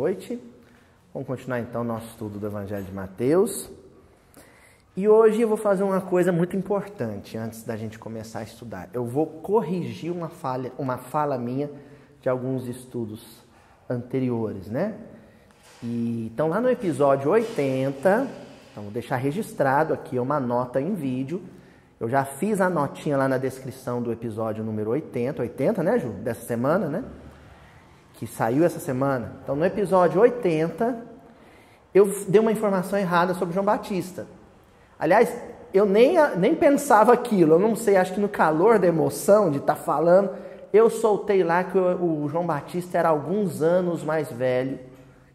noite. Vamos continuar então nosso estudo do Evangelho de Mateus. E hoje eu vou fazer uma coisa muito importante antes da gente começar a estudar. Eu vou corrigir uma fala minha de alguns estudos anteriores, né? Então lá no episódio 80, então vou deixar registrado aqui uma nota em vídeo. Eu já fiz a notinha lá na descrição do episódio número 80, né, Ju? Dessa semana, né? Que saiu essa semana. Então, no episódio 80, eu dei uma informação errada sobre João Batista. Aliás, eu nem pensava aquilo. Eu não sei, acho que no calor da emoção de estar falando, eu soltei lá que o João Batista era alguns anos mais velho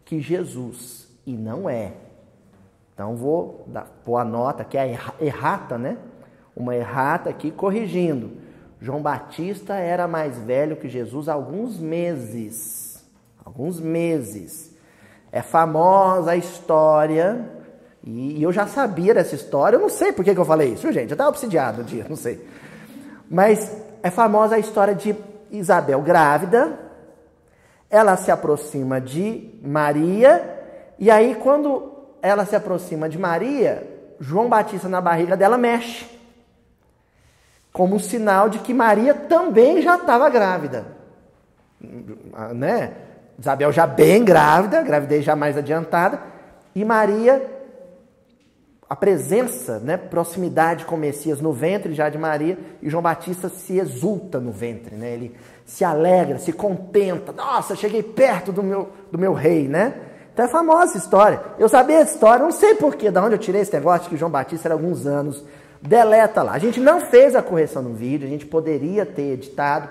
que Jesus. E não é. Então, vou pôr a nota, que é errata, né? Uma errata aqui, corrigindo. João Batista era mais velho que Jesus há alguns meses. Alguns meses. É famosa a história, e eu já sabia dessa história, eu não sei por que eu falei isso, gente, eu estava obsidiado no dia, não sei. Mas é famosa a história de Isabel grávida, ela se aproxima de Maria, e aí quando ela se aproxima de Maria, João Batista na barriga dela mexe. Como um sinal de que Maria também já estava grávida. Né? Isabel já bem grávida, gravidez já mais adiantada. E Maria, a presença, né, proximidade com o Messias no ventre já de Maria, e João Batista se exulta no ventre, né? Ele se alegra, se contenta. Nossa, cheguei perto do meu rei, né? Então é famosa essa história. Eu sabia essa história, não sei porquê, de onde eu tirei esse negócio de que João Batista era alguns anos. Deleta lá. A gente não fez a correção no vídeo, a gente poderia ter editado.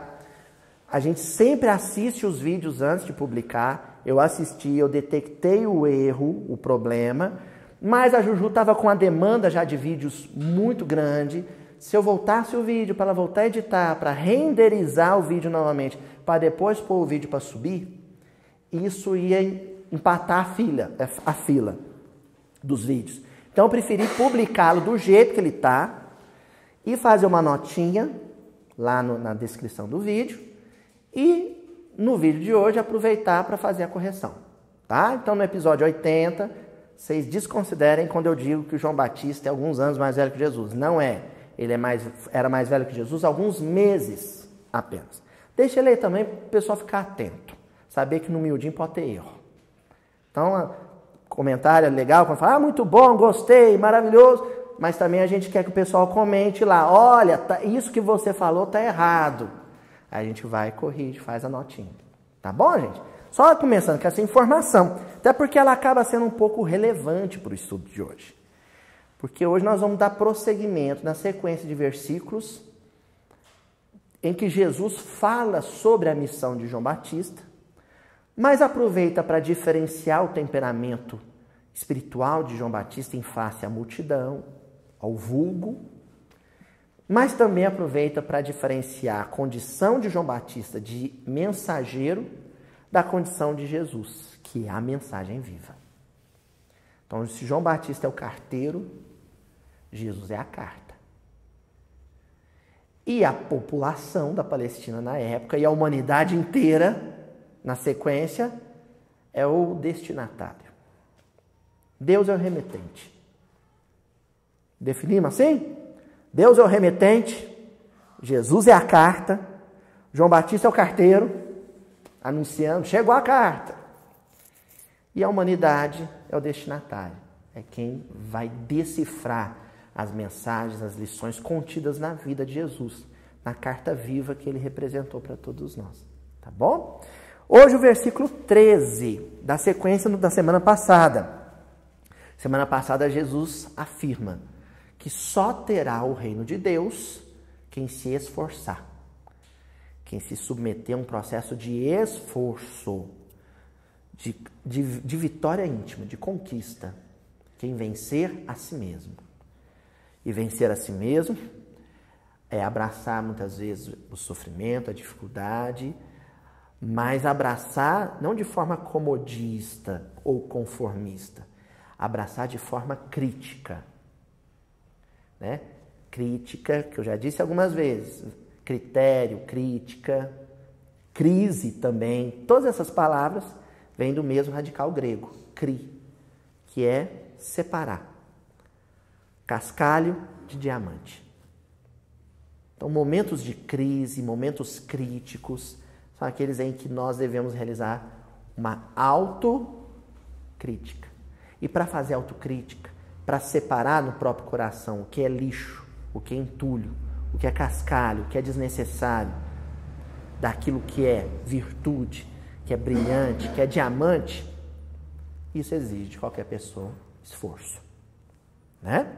A gente sempre assiste os vídeos antes de publicar. Eu assisti, eu detectei o erro, o problema, mas a Juju estava com a demanda já de vídeos muito grande. Se eu voltasse o vídeo para ela voltar a editar, para renderizar o vídeo novamente, para depois pôr o vídeo para subir, isso ia empatar a fila dos vídeos. Então eu preferi publicá-lo do jeito que ele está e fazer uma notinha lá na descrição do vídeo e no vídeo de hoje aproveitar para fazer a correção, tá? Então no episódio 80, vocês desconsiderem quando eu digo que o João Batista é alguns anos mais velho que Jesus. Não é. Ele era mais velho que Jesus há alguns meses apenas. Deixa ele aí também para o pessoal ficar atento. Saber que no miudinho pode ter erro. Então, comentário é legal, quando fala, muito bom, gostei, maravilhoso, mas também a gente quer que o pessoal comente lá, olha, isso que você falou tá errado. Aí a gente vai, corrige, faz a notinha. Tá bom, gente? Só começando com essa informação, até porque ela acaba sendo um pouco relevante para o estudo de hoje. Porque hoje nós vamos dar prosseguimento na sequência de versículos em que Jesus fala sobre a missão de João Batista, mas aproveita para diferenciar o temperamento espiritual de João Batista em face à multidão, ao vulgo, mas também aproveita para diferenciar a condição de João Batista de mensageiro da condição de Jesus, que é a mensagem viva. Então, se João Batista é o carteiro, Jesus é a carta. E a população da Palestina na época e a humanidade inteira, na sequência, é o destinatário. Deus é o remetente. Definimos assim? Deus é o remetente, Jesus é a carta, João Batista é o carteiro, anunciando, chegou a carta. E a humanidade é o destinatário, é quem vai decifrar as mensagens, as lições contidas na vida de Jesus, na carta viva que ele representou para todos nós. Tá bom? Hoje o versículo 13, da sequência da semana passada. Semana passada Jesus afirma que só terá o reino de Deus quem se esforçar, quem se submeter a um processo de esforço, de vitória íntima, de conquista, quem vencer a si mesmo. E vencer a si mesmo é abraçar muitas vezes o sofrimento, a dificuldade, mas abraçar não de forma comodista ou conformista, abraçar de forma crítica, né? Crítica, que eu já disse algumas vezes, critério, crítica, crise também, todas essas palavras vem do mesmo radical grego, kri, que é separar. Cascalho de diamante. Então, momentos de crise, momentos críticos, são aqueles em que nós devemos realizar uma autocrítica. E para fazer autocrítica, para separar no próprio coração o que é lixo, o que é entulho, o que é cascalho, o que é desnecessário, daquilo que é virtude, que é brilhante, que é diamante, isso exige de qualquer pessoa esforço. Né?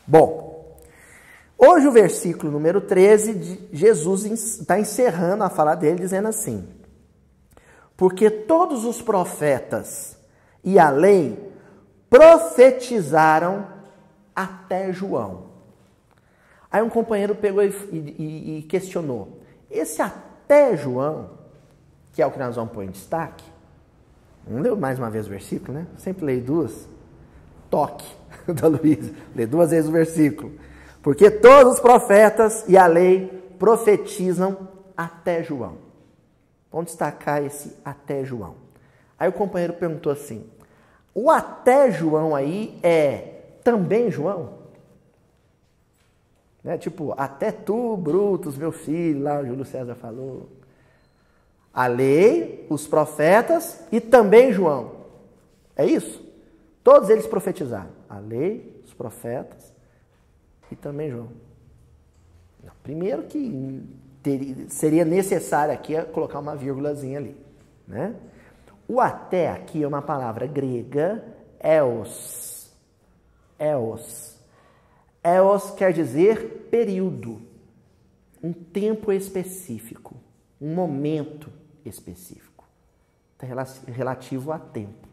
Bom, hoje o versículo número 13, Jesus está encerrando a fala dele dizendo assim: porque todos os profetas e a lei profetizaram até João. Aí um companheiro pegou e questionou: esse até João, que é o que nós vamos pôr em destaque, vamos ler mais uma vez o versículo, né? Sempre leio duas. Toque da Luísa, lê duas vezes o versículo. Porque todos os profetas e a lei profetizam até João. Vamos destacar esse até João. Aí o companheiro perguntou assim: o até João aí é também João? Né? Tipo, até tu, Brutus, meu filho, lá o Júlio César falou. A lei, os profetas e também João. É isso? Todos eles profetizaram. A lei, os profetas e também João. Não, primeiro que seria necessário aqui colocar uma vírgulazinha ali. Né? O até aqui é uma palavra grega, eos. Eos. Eos quer dizer período, um tempo específico, um momento específico. Está relativo a tempo.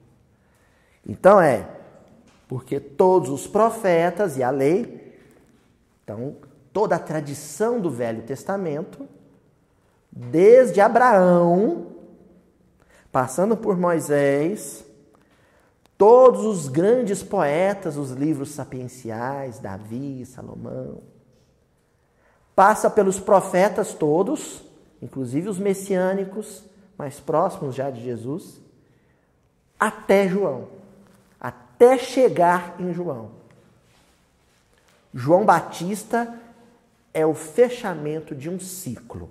Então porque todos os profetas e a lei, então toda a tradição do Velho Testamento, desde Abraão, passando por Moisés, todos os grandes poetas, os livros sapienciais, Davi, Salomão, passa pelos profetas todos, inclusive os messiânicos, mais próximos já de Jesus, até João, até chegar em João. João Batista é o fechamento de um ciclo.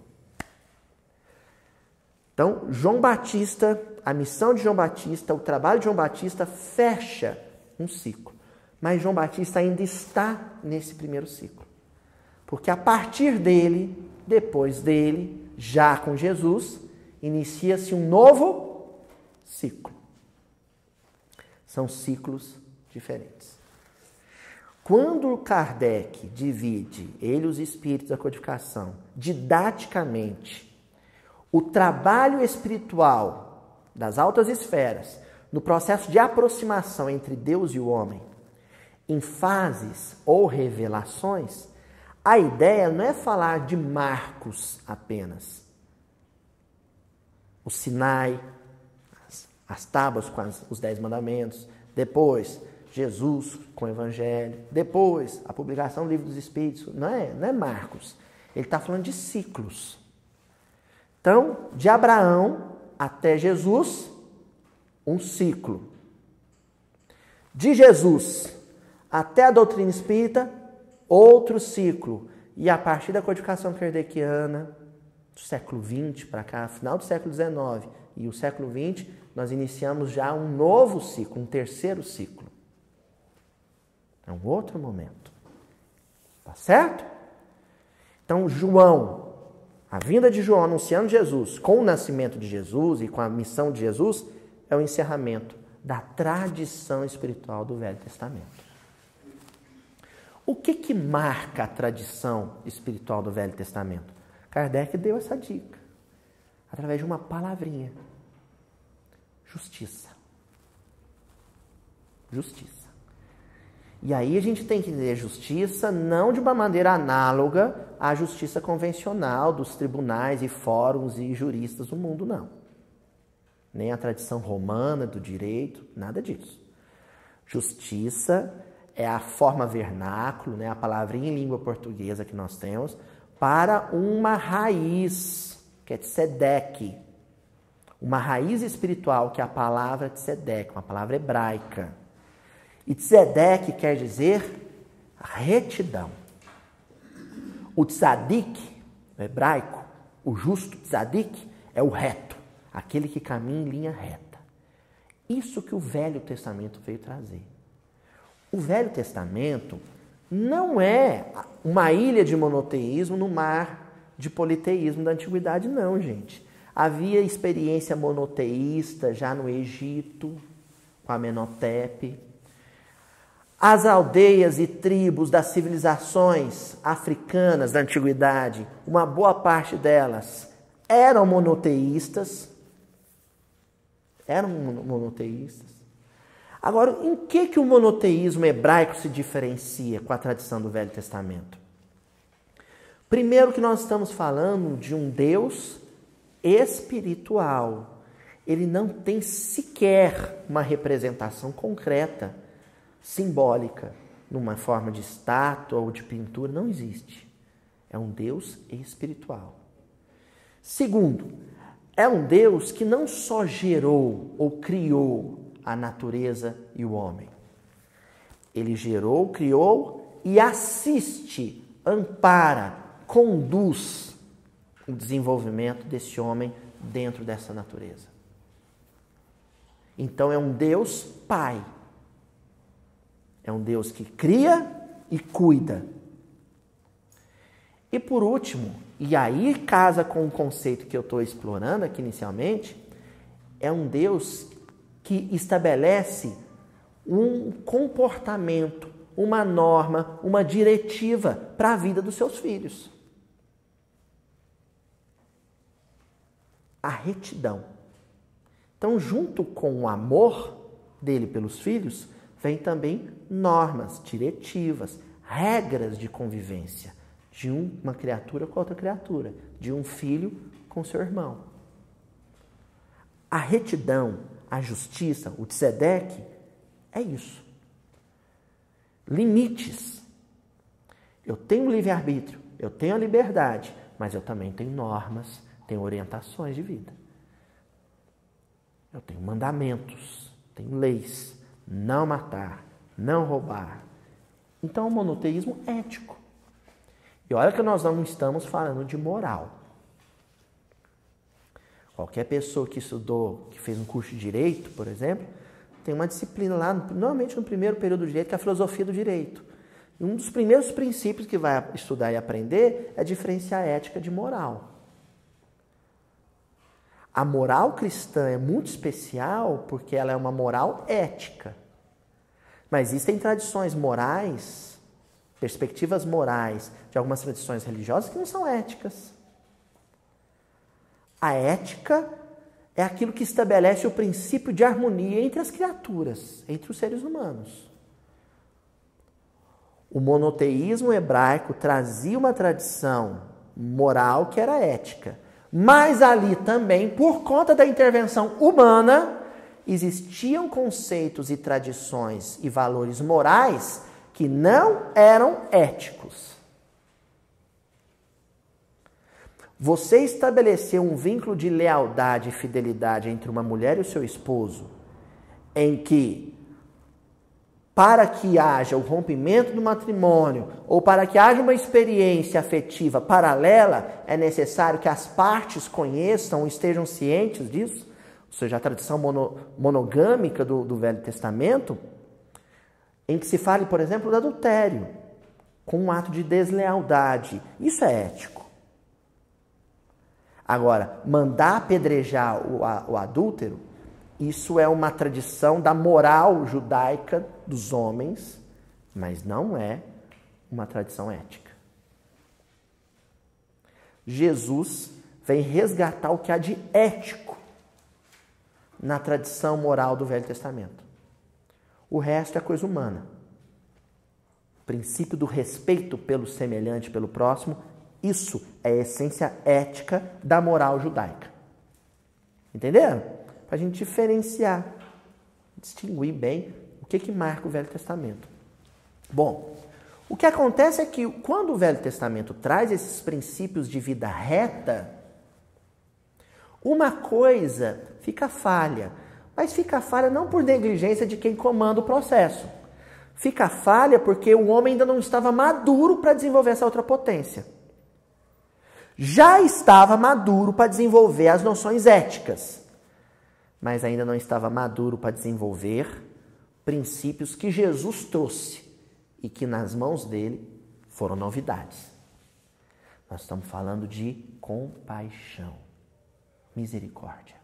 Então, João Batista, a missão de João Batista, o trabalho de João Batista fecha um ciclo. Mas João Batista ainda está nesse primeiro ciclo. Porque a partir dele, depois dele, já com Jesus, inicia-se um novo ciclo. São ciclos diferentes. Quando Kardec divide, ele e os espíritos da codificação, didaticamente, o trabalho espiritual das altas esferas, no processo de aproximação entre Deus e o homem, em fases ou revelações, a ideia não é falar de marcos apenas. O Sinai, as tábuas com os 10 mandamentos, depois Jesus com o Evangelho, depois a publicação do Livro dos Espíritos, não é marcos. Ele está falando de ciclos. Então, de Abraão até Jesus, um ciclo. De Jesus até a doutrina espírita, outro ciclo. E a partir da codificação kardeciana, do século XX para cá, final do século XIX e o século XX, nós iniciamos já um novo ciclo, um terceiro ciclo. É um outro momento. Tá certo? Então, João, a vinda de João anunciando Jesus, com o nascimento de Jesus e com a missão de Jesus, é o encerramento da tradição espiritual do Velho Testamento. O que marca a tradição espiritual do Velho Testamento? Kardec deu essa dica, através de uma palavrinha. Justiça. Justiça. E aí a gente tem que entender justiça não de uma maneira análoga à justiça convencional dos tribunais e fóruns e juristas do mundo, não. Nem a tradição romana do direito, nada disso. Justiça é a forma vernáculo, né, a palavrinha em língua portuguesa que nós temos, para uma raiz, que é tzedek, uma raiz espiritual que é a palavra tzedeque, uma palavra hebraica. E tzedeque quer dizer retidão. O tzadik, no hebraico, o justo tzadik, é o reto, aquele que caminha em linha reta. Isso que o Velho Testamento veio trazer. O Velho Testamento não é uma ilha de monoteísmo no mar de politeísmo da antiguidade, não, gente. Havia experiência monoteísta já no Egito, com Amenhotepe. As aldeias e tribos das civilizações africanas da antiguidade, uma boa parte delas eram monoteístas. Agora, em que o monoteísmo hebraico se diferencia com a tradição do Velho Testamento? Primeiro que nós estamos falando de um Deus espiritual. Ele não tem sequer uma representação concreta, simbólica, numa forma de estátua ou de pintura. Não existe. É um Deus espiritual. Segundo, é um Deus que não só gerou ou criou a natureza e o homem. Ele gerou, criou e assiste, ampara, conduz o desenvolvimento desse homem dentro dessa natureza. Então é um Deus Pai. É um Deus que cria e cuida. E por último, e aí casa com o conceito que eu estou explorando aqui inicialmente, é um Deus que estabelece um comportamento, uma norma, uma diretiva para a vida dos seus filhos. A retidão. Então, junto com o amor dele pelos filhos, vem também normas, diretivas, regras de convivência de uma criatura com outra criatura, de um filho com seu irmão. A retidão, a justiça, o tzedeque, é isso. Limites. Eu tenho livre-arbítrio, eu tenho a liberdade, mas eu também tenho normas, tenho orientações de vida. Eu tenho mandamentos, tenho leis. Não matar, não roubar. Então, é um monoteísmo ético. E olha que nós não estamos falando de moral. Qualquer pessoa que estudou, que fez um curso de direito, por exemplo, tem uma disciplina lá, normalmente no primeiro período do direito, que é a filosofia do direito. E um dos primeiros princípios que vai estudar e aprender é diferenciar a ética de moral. A moral cristã é muito especial porque ela é uma moral ética. Mas existem tradições morais, perspectivas morais de algumas tradições religiosas que não são éticas. A ética é aquilo que estabelece o princípio de harmonia entre as criaturas, entre os seres humanos. O monoteísmo hebraico trazia uma tradição moral que era ética. Mas ali também, por conta da intervenção humana, existiam conceitos e tradições e valores morais que não eram éticos. Você estabeleceu um vínculo de lealdade e fidelidade entre uma mulher e o seu esposo, em que, para que haja o rompimento do matrimônio ou para que haja uma experiência afetiva paralela, é necessário que as partes conheçam, estejam cientes disso, ou seja, a tradição monogâmica do Velho Testamento, em que se fale, por exemplo, do adultério, com um ato de deslealdade. Isso é ético. Agora, mandar apedrejar o adúltero, isso é uma tradição da moral judaica dos homens, mas não é uma tradição ética. Jesus vem resgatar o que há de ético na tradição moral do Velho Testamento. O resto é coisa humana. O princípio do respeito pelo semelhante, pelo próximo, isso é a essência ética da moral judaica. Entenderam? Para a gente diferenciar, distinguir bem o que marca o Velho Testamento. Bom, o que acontece é que quando o Velho Testamento traz esses princípios de vida reta, Uma coisa fica falha, mas fica falha não por negligência de quem comanda o processo. Fica falha porque o homem ainda não estava maduro para desenvolver essa outra potência. Já estava maduro para desenvolver as noções éticas, mas ainda não estava maduro para desenvolver princípios que Jesus trouxe e que nas mãos dele foram novidades. Nós estamos falando de compaixão, misericórdia.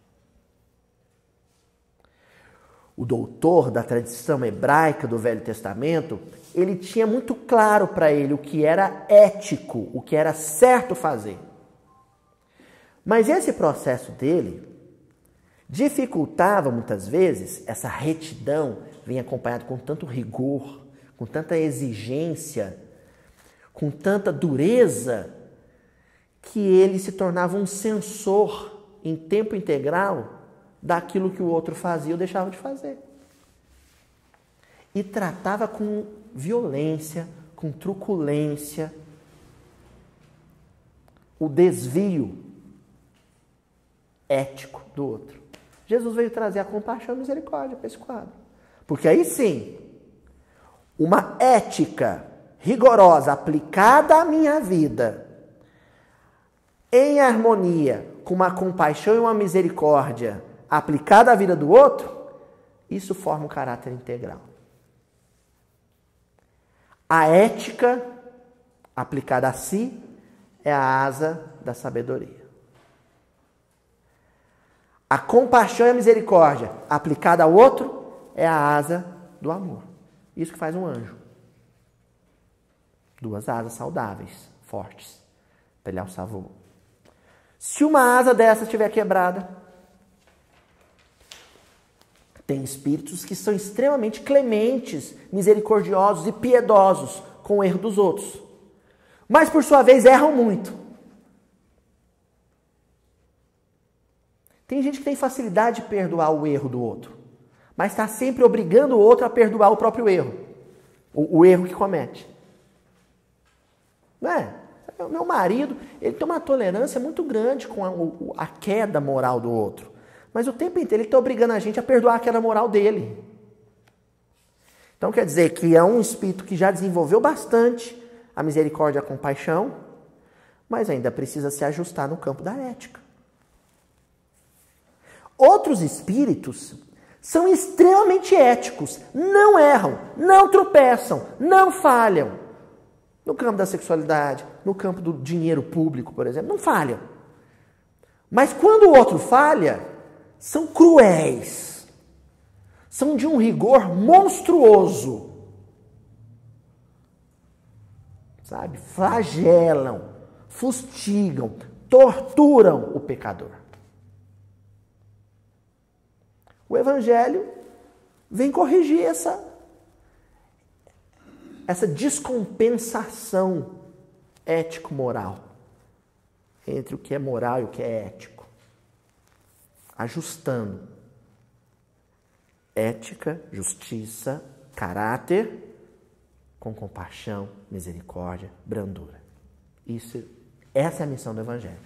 O doutor da tradição hebraica do Velho Testamento, ele tinha muito claro para ele o que era ético, o que era certo fazer. Mas esse processo dele dificultava muitas vezes, essa retidão vem acompanhada com tanto rigor, com tanta exigência, com tanta dureza, que ele se tornava um censor em tempo integral daquilo que o outro fazia ou deixava de fazer. E tratava com violência, com truculência, o desvio ético do outro. Jesus veio trazer a compaixão e a misericórdia para esse quadro. Porque aí sim, uma ética rigorosa aplicada à minha vida, em harmonia com uma compaixão e uma misericórdia aplicada à vida do outro, isso forma um caráter integral. A ética aplicada a si é a asa da sabedoria. A compaixão e a misericórdia aplicada ao outro é a asa do amor. Isso que faz um anjo. Duas asas saudáveis, fortes, para ele alçar voo. Se uma asa dessa estiver quebrada, tem espíritos que são extremamente clementes, misericordiosos e piedosos com o erro dos outros. Mas, por sua vez, erram muito. Tem gente que tem facilidade de perdoar o erro do outro, mas está sempre obrigando o outro a perdoar o próprio erro. O erro que comete. Não é? Meu marido, ele tem uma tolerância muito grande com a queda moral do outro. Mas o tempo inteiro ele está obrigando a gente a perdoar a queda moral dele. Então quer dizer que é um espírito que já desenvolveu bastante a misericórdia e a compaixão, mas ainda precisa se ajustar no campo da ética. Outros espíritos são extremamente éticos, não erram, não tropeçam, não falham. No campo da sexualidade, no campo do dinheiro público, por exemplo, não falham. Mas quando o outro falha, são cruéis. São de um rigor monstruoso. Sabe? Flagelam, fustigam, torturam o pecador. O Evangelho vem corrigir essa descompensação ético-moral entre o que é moral e o que é ético. Ajustando ética, justiça, caráter com compaixão, misericórdia, brandura. Essa é a missão do Evangelho.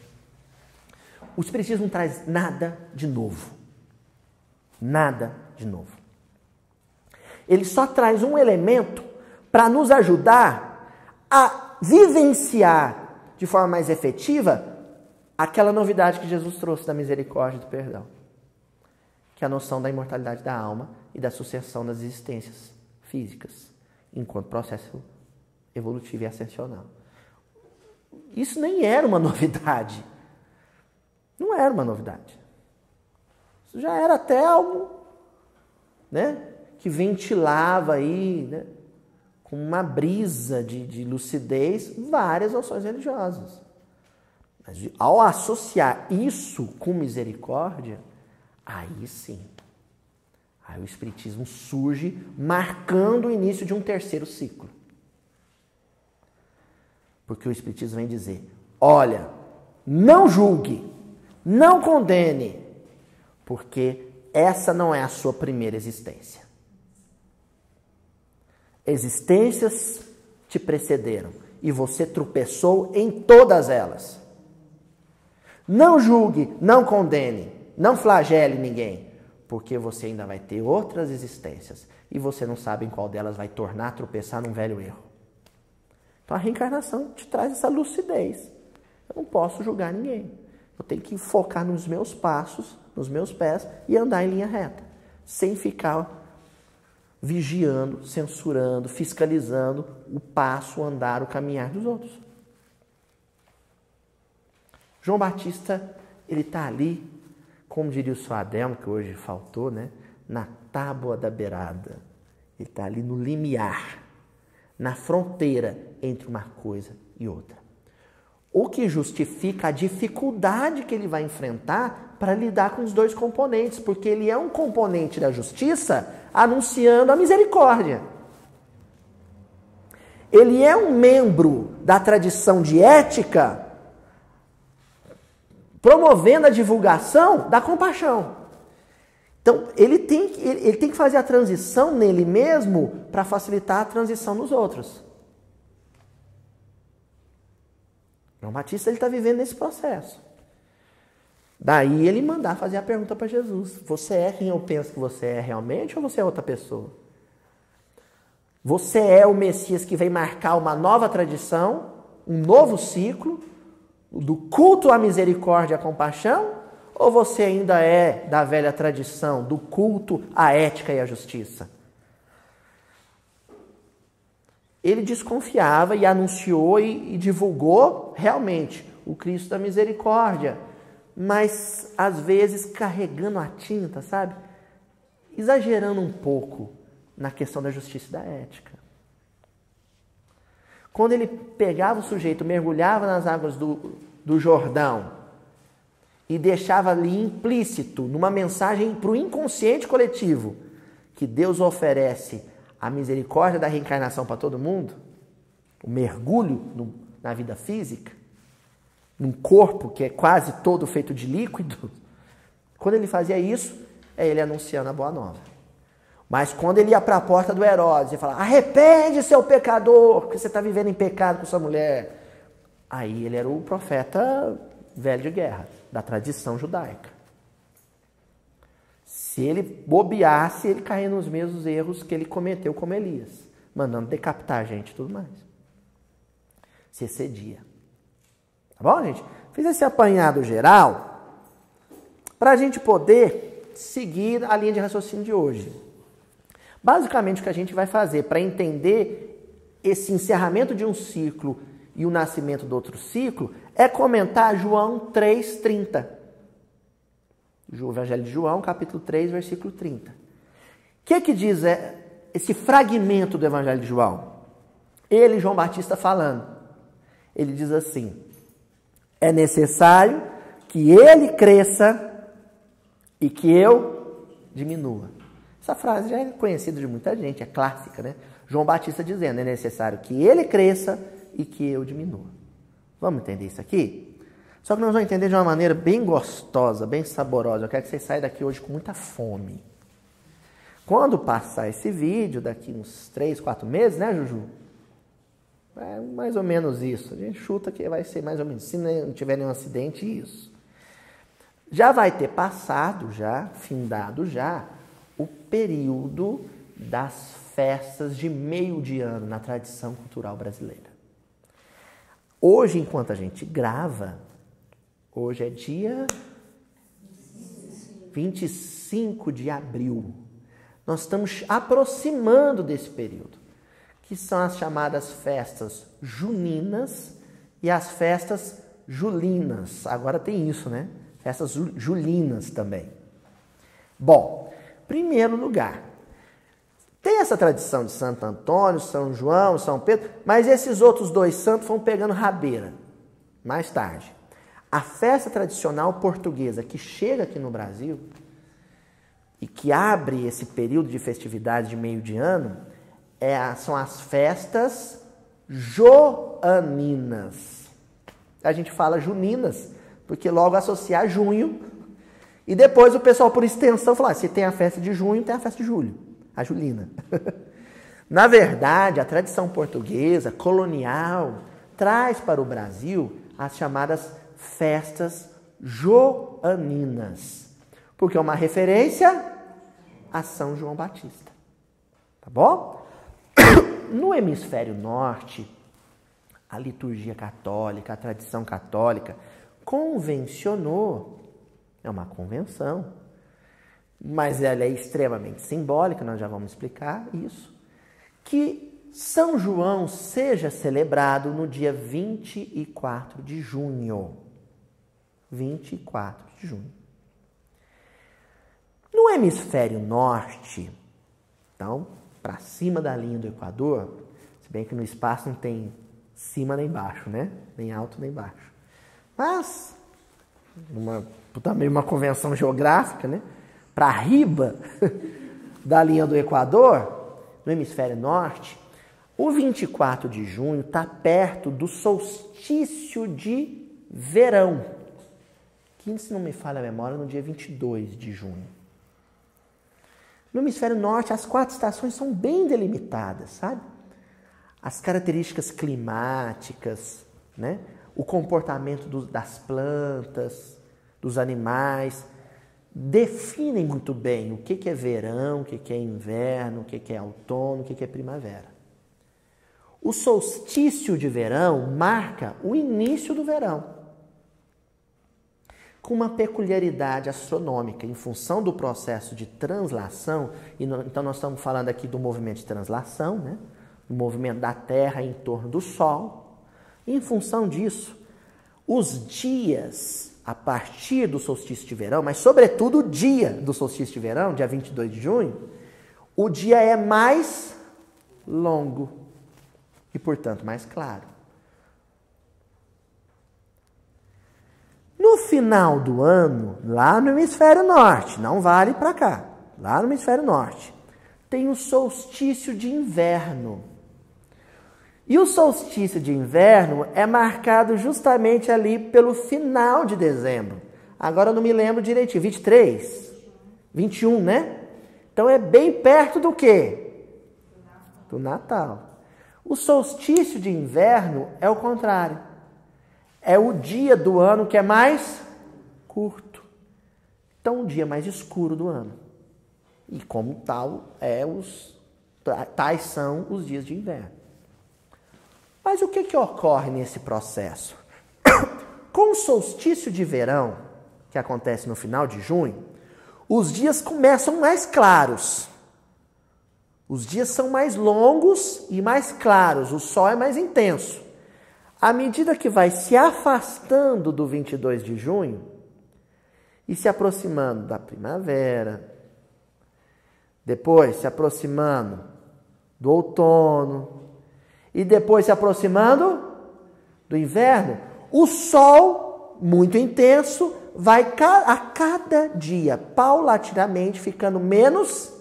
O Espiritismo não traz nada de novo. Nada de novo. Ele só traz um elemento para nos ajudar a vivenciar de forma mais efetiva aquela novidade que Jesus trouxe da misericórdia e do perdão, que é a noção da imortalidade da alma e da sucessão das existências físicas, enquanto processo evolutivo e ascensional. Isso nem era uma novidade. Não era uma novidade. Isso já era até algo, né, que ventilava aí, né, com uma brisa de lucidez, várias noções religiosas. Mas ao associar isso com misericórdia, aí sim, aí o Espiritismo surge marcando o início de um terceiro ciclo. Porque o Espiritismo vem dizer, olha, não julgue, não condene, porque essa não é a sua primeira existência. Existências te precederam e você tropeçou em todas elas. Não julgue, não condene, não flagele ninguém, porque você ainda vai ter outras existências e você não sabe em qual delas vai tornar a tropeçar num velho erro. Então a reencarnação te traz essa lucidez. Eu não posso julgar ninguém. Eu tenho que focar nos meus passos, nos meus pés e andar em linha reta, sem ficar vigiando, censurando, fiscalizando o passo, o andar, o caminhar dos outros. João Batista, ele está ali, como diria o Sr. Adelmo, que hoje faltou, né? Na tábua da beirada. Ele está ali no limiar, na fronteira entre uma coisa e outra. O que justifica a dificuldade que ele vai enfrentar para lidar com os dois componentes, porque ele é um componente da justiça anunciando a misericórdia. Ele é um membro da tradição de ética promovendo a divulgação da compaixão. Então, ele tem que fazer a transição nele mesmo para facilitar a transição nos outros. João Batista está vivendo esse processo. Daí ele mandar fazer a pergunta para Jesus. Você é quem eu penso que você é realmente ou você é outra pessoa? Você é o Messias que vem marcar uma nova tradição, um novo ciclo, do culto à misericórdia e à compaixão? Ou você ainda é da velha tradição, do culto à ética e à justiça? Ele desconfiava e anunciou e divulgou realmente o Cristo da misericórdia, mas às vezes carregando a tinta, sabe? Exagerando um pouco na questão da justiça e da ética. Quando ele pegava o sujeito, mergulhava nas águas do Jordão e deixava ali implícito, numa mensagem para o inconsciente coletivo, que Deus oferece a misericórdia da reencarnação para todo mundo, o mergulho na vida física, num corpo que é quase todo feito de líquido, quando ele fazia isso, é ele anunciando a boa nova. Mas quando ele ia para a porta do Herodes e falava, arrepende, seu pecador, porque você está vivendo em pecado com sua mulher, aí ele era o profeta velho de guerra, da tradição judaica. Se ele bobeasse, ele caía nos mesmos erros que ele cometeu como Elias, mandando decapitar a gente e tudo mais. Se excedia. Tá bom, gente? Fiz esse apanhado geral para a gente poder seguir a linha de raciocínio de hoje. Basicamente, o que a gente vai fazer para entender esse encerramento de um ciclo e o nascimento do outro ciclo é comentar João 3,30. O Evangelho de João, capítulo 3, versículo 30. O que diz esse fragmento do Evangelho de João? Ele, João Batista, falando. Ele diz assim, é necessário que ele cresça e que eu diminua. Essa frase já é conhecida de muita gente, é clássica, né? João Batista dizendo, é necessário que ele cresça e que eu diminua. Vamos entender isso aqui? Só que nós vamos entender de uma maneira bem gostosa, bem saborosa. Eu quero que vocês saiam daqui hoje com muita fome. Quando passar esse vídeo, daqui uns 3, 4 meses, né, Juju? É mais ou menos isso. A gente chuta que vai ser mais ou menos, se não tiver nenhum acidente, isso. Já vai ter passado, findado o período das festas de meio de ano na tradição cultural brasileira. Hoje, enquanto a gente grava, hoje é dia 25 de abril. Nós estamos aproximando desse período, que são as chamadas festas juninas e as festas julinas. Agora tem isso, né? Festas julinas também. Bom, primeiro lugar, tem essa tradição de Santo Antônio, São João, São Pedro, mas esses outros dois santos vão pegando rabeira mais tarde. A festa tradicional portuguesa que chega aqui no Brasil e que abre esse período de festividade de meio de ano são as festas joaninas. A gente fala juninas porque logo associar junho e depois o pessoal por extensão fala, se tem a festa de junho, tem a festa de julho, a julina. Na verdade, a tradição portuguesa colonial traz para o Brasil as chamadas festas joaninas, porque é uma referência a São João Batista. Tá bom? No hemisfério norte, a liturgia católica, a tradição católica, convencionou, é uma convenção, mas ela é extremamente simbólica, nós já vamos explicar isso, que São João seja celebrado no dia 24 de junho. 24 de junho. No hemisfério norte, então, para cima da linha do Equador, se bem que no espaço não tem cima nem baixo, né? Nem alto nem baixo. Mas, também uma convenção geográfica, né? Para riba da linha do Equador, no hemisfério norte, o 24 de junho está perto do solstício de verão, que, se não me falha a memória, no dia 22 de junho. No hemisfério norte, as 4 estações são bem delimitadas, sabe? As características climáticas, né? O comportamento das plantas, dos animais, definem muito bem o que é verão, o que é inverno, o que é outono, o que é primavera. O solstício de verão marca o início do verão, com uma peculiaridade astronômica, em função do processo de translação, então nós estamos falando aqui do movimento de translação, né? O movimento da Terra em torno do Sol. Em função disso, os dias, a partir do solstício de verão, mas sobretudo o dia do solstício de verão, dia 22 de junho, o dia é mais longo e, portanto, mais claro. No final do ano, lá no hemisfério norte, não vale para cá, lá no hemisfério norte, tem o solstício de inverno. E o solstício de inverno é marcado justamente ali pelo final de dezembro. Agora eu não me lembro direitinho, 23? 21, né? Então é bem perto do quê? Do Natal. O solstício de inverno é o contrário. É o dia do ano que é mais curto. Então, o dia mais escuro do ano. E como tal, tais são os dias de inverno. Mas o que ocorre nesse processo? Com o solstício de verão, que acontece no final de junho, os dias começam mais claros. Os dias são mais longos e mais claros. O sol é mais intenso. À medida que vai se afastando do 22 de junho e se aproximando da primavera, depois se aproximando do outono e depois se aproximando do inverno, o sol, muito intenso, vai a cada dia, paulatinamente, ficando menos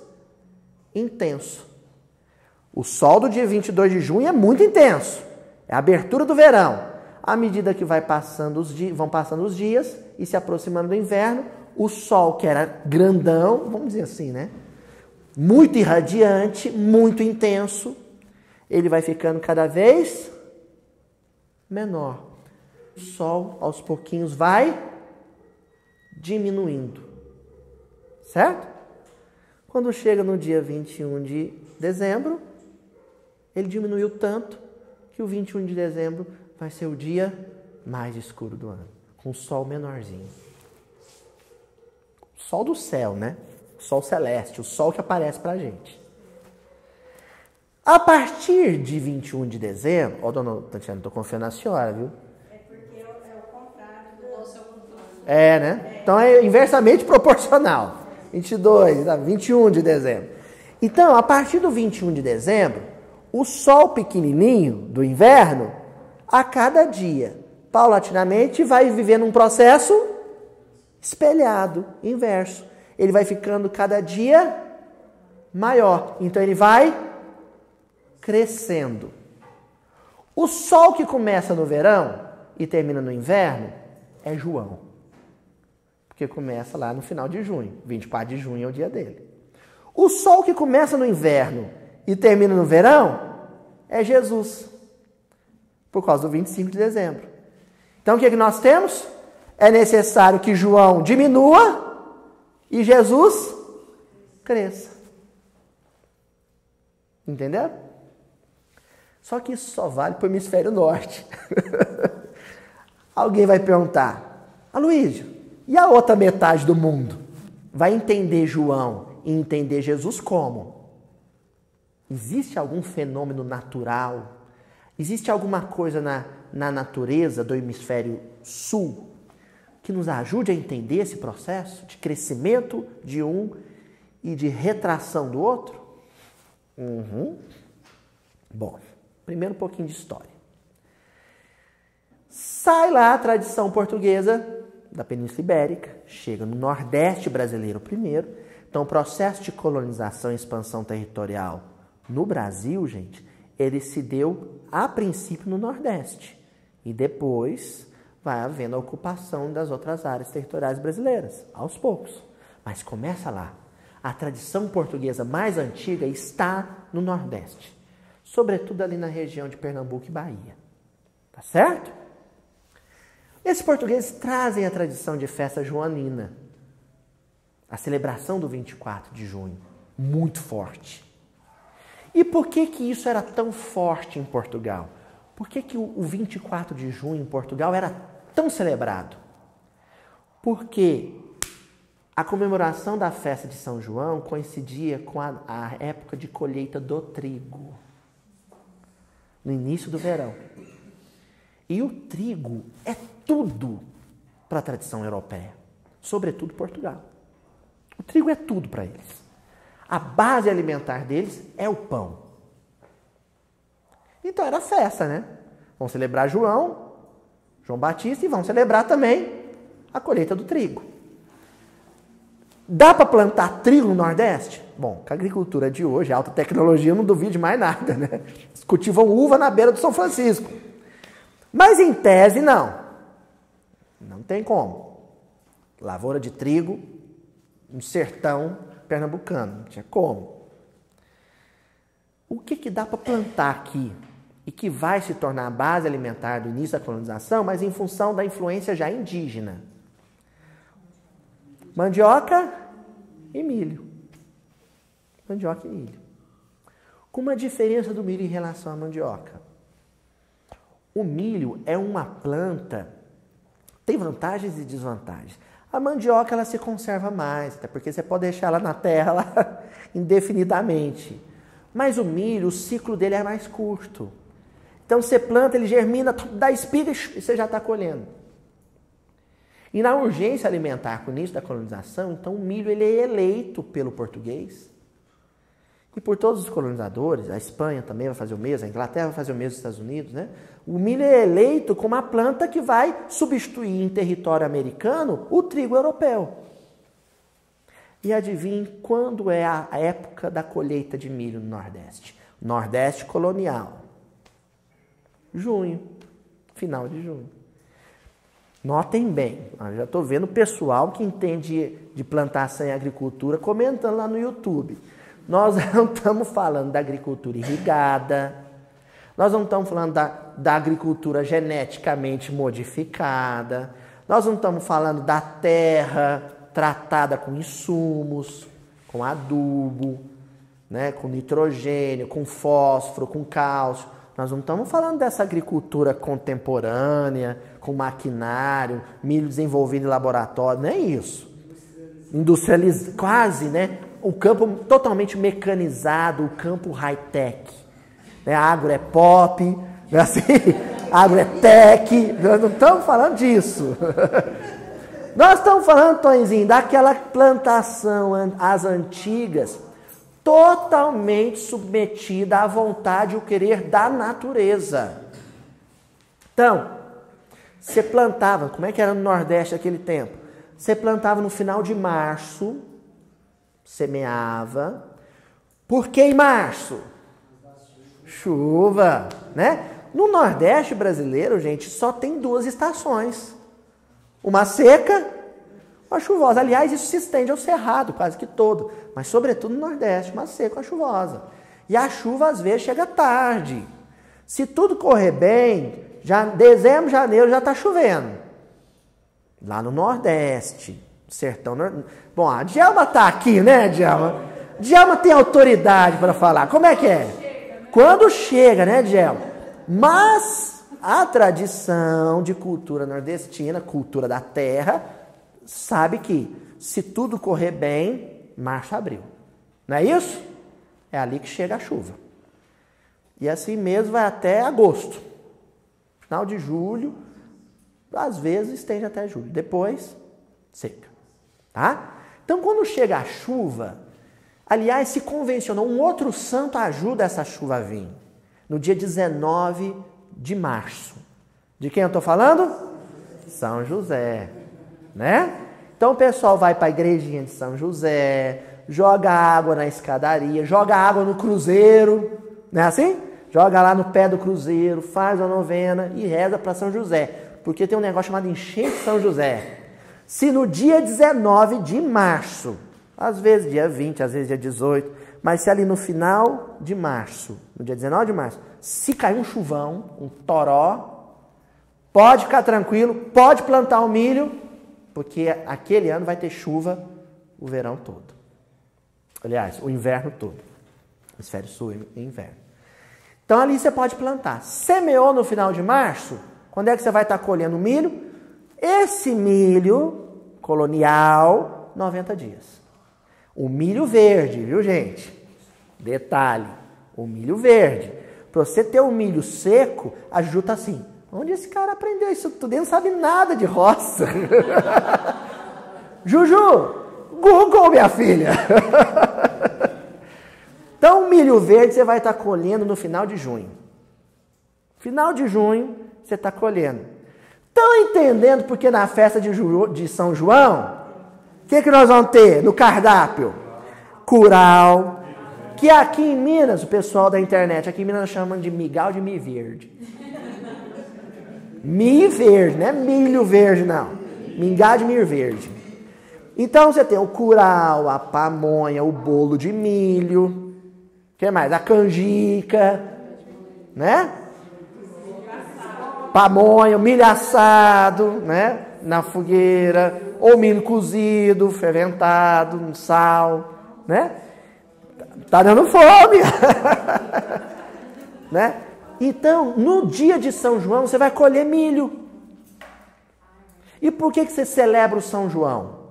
intenso. O sol do dia 22 de junho é muito intenso. É a abertura do verão. À medida que vão passando os dias e se aproximando do inverno, o sol, que era grandão, vamos dizer assim, né? Muito irradiante, muito intenso, ele vai ficando cada vez menor. O sol, aos pouquinhos, vai diminuindo. Certo? Quando chega no dia 21 de dezembro, ele diminuiu tanto que o 21 de dezembro vai ser o dia mais escuro do ano, com o sol menorzinho. O sol do céu, né? O sol celeste, o sol que aparece pra gente. A partir de 21 de dezembro... Ó, dona Tatiana, estou confiando na senhora, viu? É porque é o contrário do nosso controle. É, né? Então é inversamente proporcional. 22, 21 de dezembro. Então, a partir do 21 de dezembro, o sol pequenininho do inverno, a cada dia, paulatinamente, vai vivendo um processo espelhado, inverso. Ele vai ficando cada dia maior. Então, ele vai crescendo. O sol que começa no verão e termina no inverno é João. Porque começa lá no final de junho. 24 de junho é o dia dele. O sol que começa no inverno e termina no verão é Jesus. Por causa do 25 de dezembro. Então o que nós temos? é necessário que João diminua e Jesus cresça. Entenderam? Só que isso só vale para o hemisfério norte. Alguém vai perguntar, Aloysio, e a outra metade do mundo? Vai entender João e entender Jesus como? Existe algum fenômeno natural? Existe alguma coisa na natureza do hemisfério sul que nos ajude a entender esse processo de crescimento de um e de retração do outro? Bom, primeiro um pouquinho de história. Sai lá a tradição portuguesa da Península Ibérica, chega no Nordeste brasileiro primeiro. Então, o processo de colonização e expansão territorial no Brasil, gente, ele se deu a princípio no Nordeste. E depois vai havendo a ocupação das outras áreas territoriais brasileiras, aos poucos. Mas começa lá. A tradição portuguesa mais antiga está no Nordeste. Sobretudo ali na região de Pernambuco e Bahia. Tá certo? Esses portugueses trazem a tradição de festa joanina. A celebração do 24 de junho. Muito forte. E por que isso era tão forte em Portugal? Por que o 24 de junho em Portugal era tão celebrado? Porque a comemoração da festa de São João coincidia com a época de colheita do trigo. No início do verão. E o trigo é tudo para a tradição europeia. Sobretudo Portugal. O trigo é tudo para eles. A base alimentar deles é o pão. Então era festa, né? Vão celebrar João Batista e vão celebrar também a colheita do trigo. Dá para plantar trigo no Nordeste? Bom, com a agricultura de hoje, a alta tecnologia, eu não duvido de mais nada, né? Eles cultivam uva na beira do São Francisco. Mas em tese, não. Não tem como. Lavoura de trigo no sertão pernambucano. Não tinha como. O que dá para plantar aqui e que vai se tornar a base alimentar do início da colonização, mas em função da influência já indígena? Mandioca e milho. Mandioca e milho. Com uma diferença do milho em relação à mandioca. O milho é uma planta, tem vantagens e desvantagens. A mandioca ela se conserva mais, até porque você pode deixar ela na terra lá, indefinidamente. Mas o milho, o ciclo dele é mais curto. Então você planta, ele germina, dá espiga e você já está colhendo. E na urgência alimentar, com o início da colonização, então o milho ele é eleito pelo português e por todos os colonizadores. A Espanha também vai fazer o mesmo, a Inglaterra vai fazer o mesmo nos Estados Unidos, né? O milho é eleito como a planta que vai substituir em território americano o trigo europeu. E adivinhe quando é a época da colheita de milho no Nordeste? Nordeste colonial. Junho, final de junho. Notem bem, eu já estou vendo o pessoal que entende de plantação e agricultura comentando lá no YouTube. Nós não estamos falando da agricultura irrigada, nós não estamos falando da agricultura geneticamente modificada, nós não estamos falando da terra tratada com insumos, com adubo, né, com nitrogênio, com fósforo, com cálcio. Nós não estamos falando dessa agricultura contemporânea, com maquinário, milho desenvolvido em laboratório, não é isso. Industrializado, quase, né? O campo totalmente mecanizado, o campo high-tech. Né? Agro é pop, não é assim? Agro é tech, nós não estamos falando disso. Nós estamos falando, Tonzinho, daquela plantação, as antigas, totalmente submetida à vontade e ao querer da natureza. Então, você plantava, como é que era no Nordeste naquele tempo? Você plantava no final de março, semeava. Por que em março? Chuva, né? No Nordeste brasileiro, gente, só tem 2 estações. Uma seca, uma chuvosa. Aliás, isso se estende ao Cerrado, quase que todo. Mas, sobretudo, no Nordeste, uma seca, uma chuvosa. E a chuva, às vezes, chega tarde. Se tudo correr bem, já dezembro, janeiro já está chovendo. Lá no Nordeste, sertão nordeste. Bom, a Djalma tá aqui, né, Djalma? Djalma tem autoridade para falar. Como é que é? Quando chega, né, Djalma? Mas a tradição de cultura nordestina, cultura da terra, sabe que se tudo correr bem, março, abril. Não é isso? É ali que chega a chuva. E assim mesmo vai até agosto. Final de julho, às vezes estende até julho. Depois, seca. Tá? Então, quando chega a chuva, aliás, se convencionou, um outro santo ajuda essa chuva a vir. No dia 19 de março. De quem eu estou falando? São José. Né? Então, o pessoal vai para a igrejinha de São José, joga água na escadaria, joga água no cruzeiro. Não é assim? Joga lá no pé do cruzeiro, faz a novena e reza para São José. Porque tem um negócio chamado enchente de São José. Se no dia 19 de março, às vezes dia 20, às vezes dia 18, mas se ali no final de março, no dia 19 de março, se cair um chuvão, um toró, pode ficar tranquilo, pode plantar o milho, porque aquele ano vai ter chuva o verão todo. Aliás, o inverno todo. Hemisfério sul e inverno. Então ali você pode plantar. Semeou no final de março, quando é que você vai estar colhendo milho? Esse milho colonial, 90 dias. O milho verde, viu, gente? Detalhe, o milho verde. Para você ter o milho seco, a Ju tá assim, onde esse cara aprendeu isso tudo? Ele não sabe nada de roça. Juju, Google, minha filha. Então, o milho verde você vai estar colhendo no final de junho. Final de junho, você está colhendo. Estão entendendo porque na festa de São João, o que nós vamos ter no cardápio? Curau. Que aqui em Minas, o pessoal da internet, aqui em Minas chamam de migal de milho verde. Milho verde, não é milho verde, não. Mingau de milho verde. Então, você tem o curau, a pamonha, o bolo de milho. O que mais? A canjica, né? Pamonha, milho assado, né? Na fogueira, ou milho cozido, fermentado, no sal, né? Tá dando fome, né? Então, no dia de São João, você vai colher milho. E por que você celebra o São João?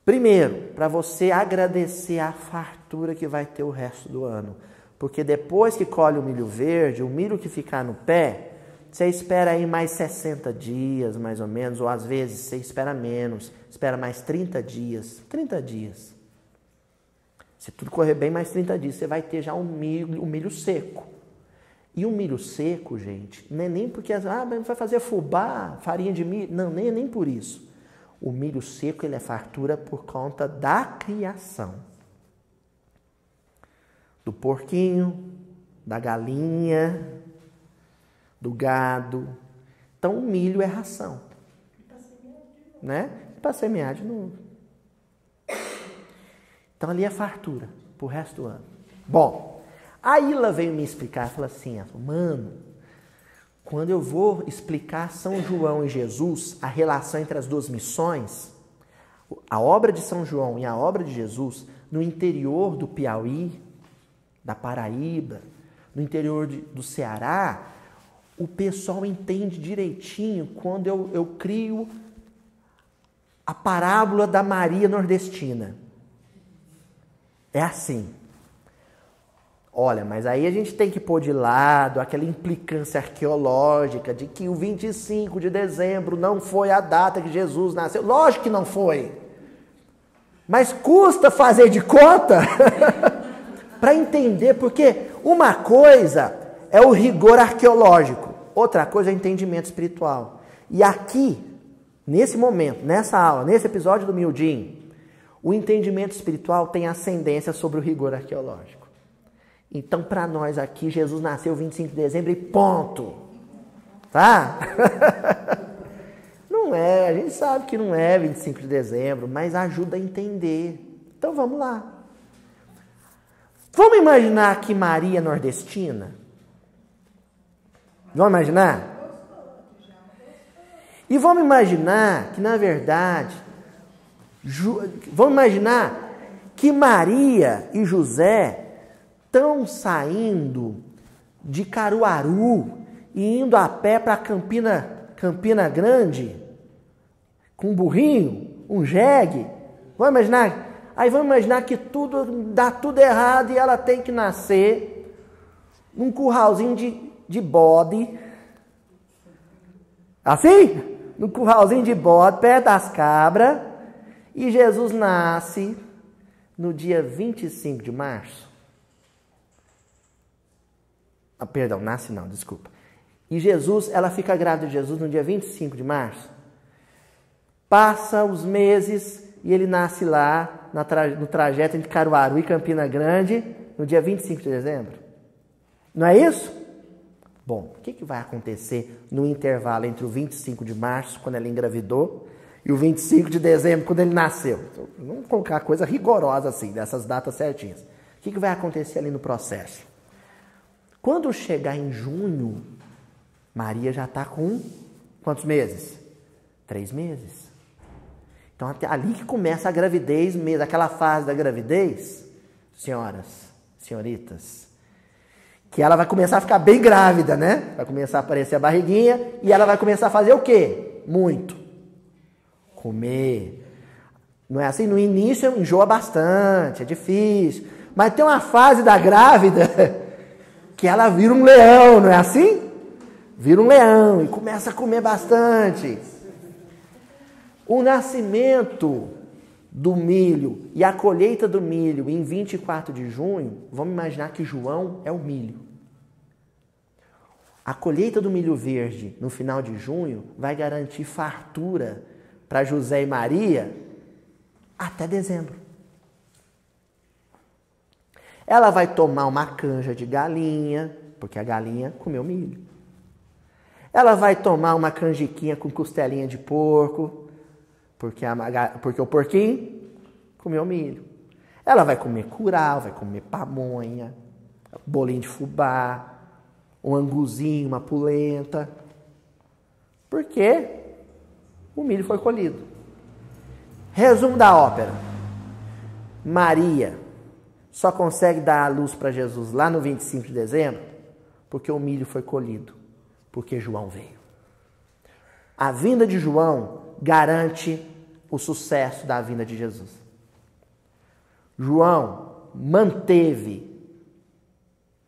Primeiro, para você agradecer a fartura que vai ter o resto do ano. Porque depois que colhe o milho verde, o milho que ficar no pé, você espera aí mais 60 dias, mais ou menos, ou às vezes você espera menos, espera mais 30 dias. 30 dias. Se tudo correr bem, mais 30 dias, você vai ter já o milho seco. E o milho seco, gente, não é nem porque vai fazer fubá, farinha de milho, não, nem por isso. O milho seco, ele é fartura por conta da criação. Do porquinho, da galinha, do gado. Então, o milho é ração. Né? Para semear de novo. Então, ali é fartura pro resto do ano. Bom, a Ila veio me explicar, falou assim, mano, quando eu vou explicar São João e Jesus, a relação entre as duas missões, a obra de São João e a obra de Jesus, no interior do Piauí, da Paraíba, no interior do Ceará, o pessoal entende direitinho quando eu crio a parábola da Maria nordestina. É assim. Olha, mas aí a gente tem que pôr de lado aquela implicância arqueológica de que o 25 de dezembro não foi a data que Jesus nasceu. Lógico que não foi. Mas custa fazer de conta para entender, porque uma coisa é o rigor arqueológico, outra coisa é o entendimento espiritual. E aqui, nesse momento, nessa aula, nesse episódio do Mildinho, o entendimento espiritual tem ascendência sobre o rigor arqueológico. Então, para nós aqui, Jesus nasceu 25 de dezembro e ponto. Tá? Não é, a gente sabe que não é 25 de dezembro, mas ajuda a entender. Então, vamos lá. Vamos imaginar que Maria nordestina? Vamos imaginar? E vamos imaginar que, na verdade, vamos imaginar que Maria e José estão saindo de Caruaru e indo a pé para Campina Grande, com um burrinho, um jegue. Vamos imaginar? Aí vamos imaginar que dá tudo errado e ela tem que nascer num curralzinho de bode. Assim? Num curralzinho de bode, perto das cabras. E Jesus nasce no dia 25 de março. Perdão, nasce não, desculpa. E ela fica grávida de Jesus no dia 25 de março. Passa os meses e ele nasce lá no trajeto entre Caruaru e Campina Grande no dia 25 de dezembro. Não é isso? Bom, o que vai acontecer no intervalo entre o 25 de março, quando ela engravidou, e o 25 de dezembro, quando ele nasceu? Então, vamos colocar coisa rigorosa assim, dessas datas certinhas. O que vai acontecer ali no processo? Quando chegar em junho, Maria já está com quantos meses? 3 meses. Então, até ali que começa a gravidez mesmo, aquela fase da gravidez, senhoritas, que ela vai começar a ficar bem grávida, né? Vai começar a aparecer a barriguinha e ela vai começar a fazer o quê? Muito. Comer. Não é assim? No início enjoa bastante, é difícil. Mas tem uma fase da grávida que ela vira um leão, não é assim? Vira um leão e começa a comer bastante. O nascimento do milho e a colheita do milho em 24 de junho, vamos imaginar que João é o milho. A colheita do milho verde no final de junho vai garantir fartura para José e Maria até dezembro. Ela vai tomar uma canja de galinha, porque a galinha comeu milho. Ela vai tomar uma canjiquinha com costelinha de porco, porque o porquinho comeu milho. Ela vai comer curau, vai comer pamonha, bolinho de fubá, um anguzinho, uma polenta. Porque o milho foi colhido. Resumo da ópera. Maria só consegue dar a luz para Jesus lá no 25 de dezembro porque o milho foi colhido, porque João veio. A vinda de João garante o sucesso da vinda de Jesus. João manteve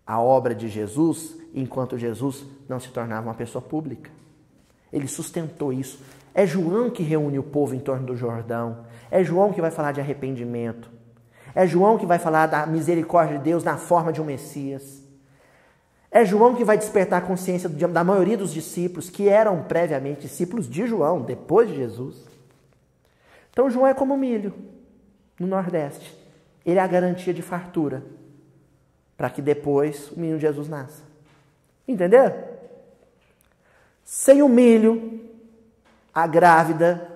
a obra de Jesus enquanto Jesus não se tornava uma pessoa pública. Ele sustentou isso. É João que reúne o povo em torno do Jordão. É João que vai falar de arrependimento. É João que vai falar da misericórdia de Deus na forma de um Messias. É João que vai despertar a consciência da maioria dos discípulos, que eram previamente discípulos de João, depois de Jesus. Então João é como milho no Nordeste. Ele é a garantia de fartura para que depois o menino Jesus nasça. Entenderam? Sem o milho, a grávida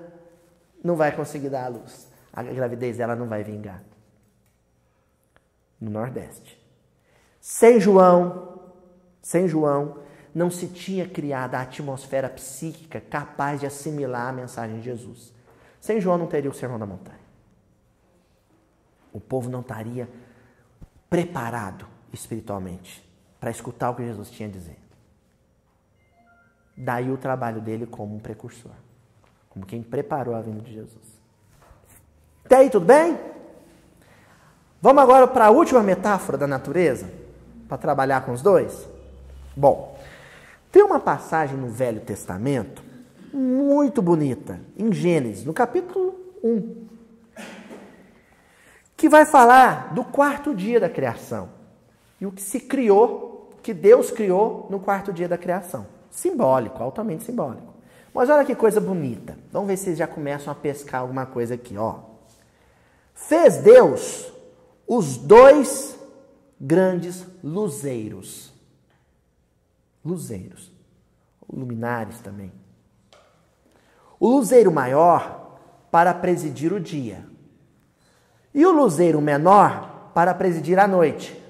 não vai conseguir dar à luz. A gravidez dela não vai vingar. No Nordeste. Sem João, não se tinha criado a atmosfera psíquica capaz de assimilar a mensagem de Jesus. Sem João não teria o Sermão da Montanha. O povo não estaria preparado espiritualmente para escutar o que Jesus tinha a dizer. Daí o trabalho dele como um precursor, como quem preparou a vinda de Jesus. Até aí, tudo bem? Vamos agora para a última metáfora da natureza, para trabalhar com os dois? Bom, tem uma passagem no Velho Testamento muito bonita, em Gênesis, no capítulo 1, que vai falar do 4º dia da criação e o que se criou, que Deus criou no 4º dia da criação. Simbólico, altamente simbólico. Mas olha que coisa bonita. Vamos ver se vocês já começam a pescar alguma coisa aqui, ó. Fez Deus os 2 grandes luzeiros. Luzeiros. Luminares também. O luzeiro maior para presidir o dia. E o luzeiro menor para presidir a noite.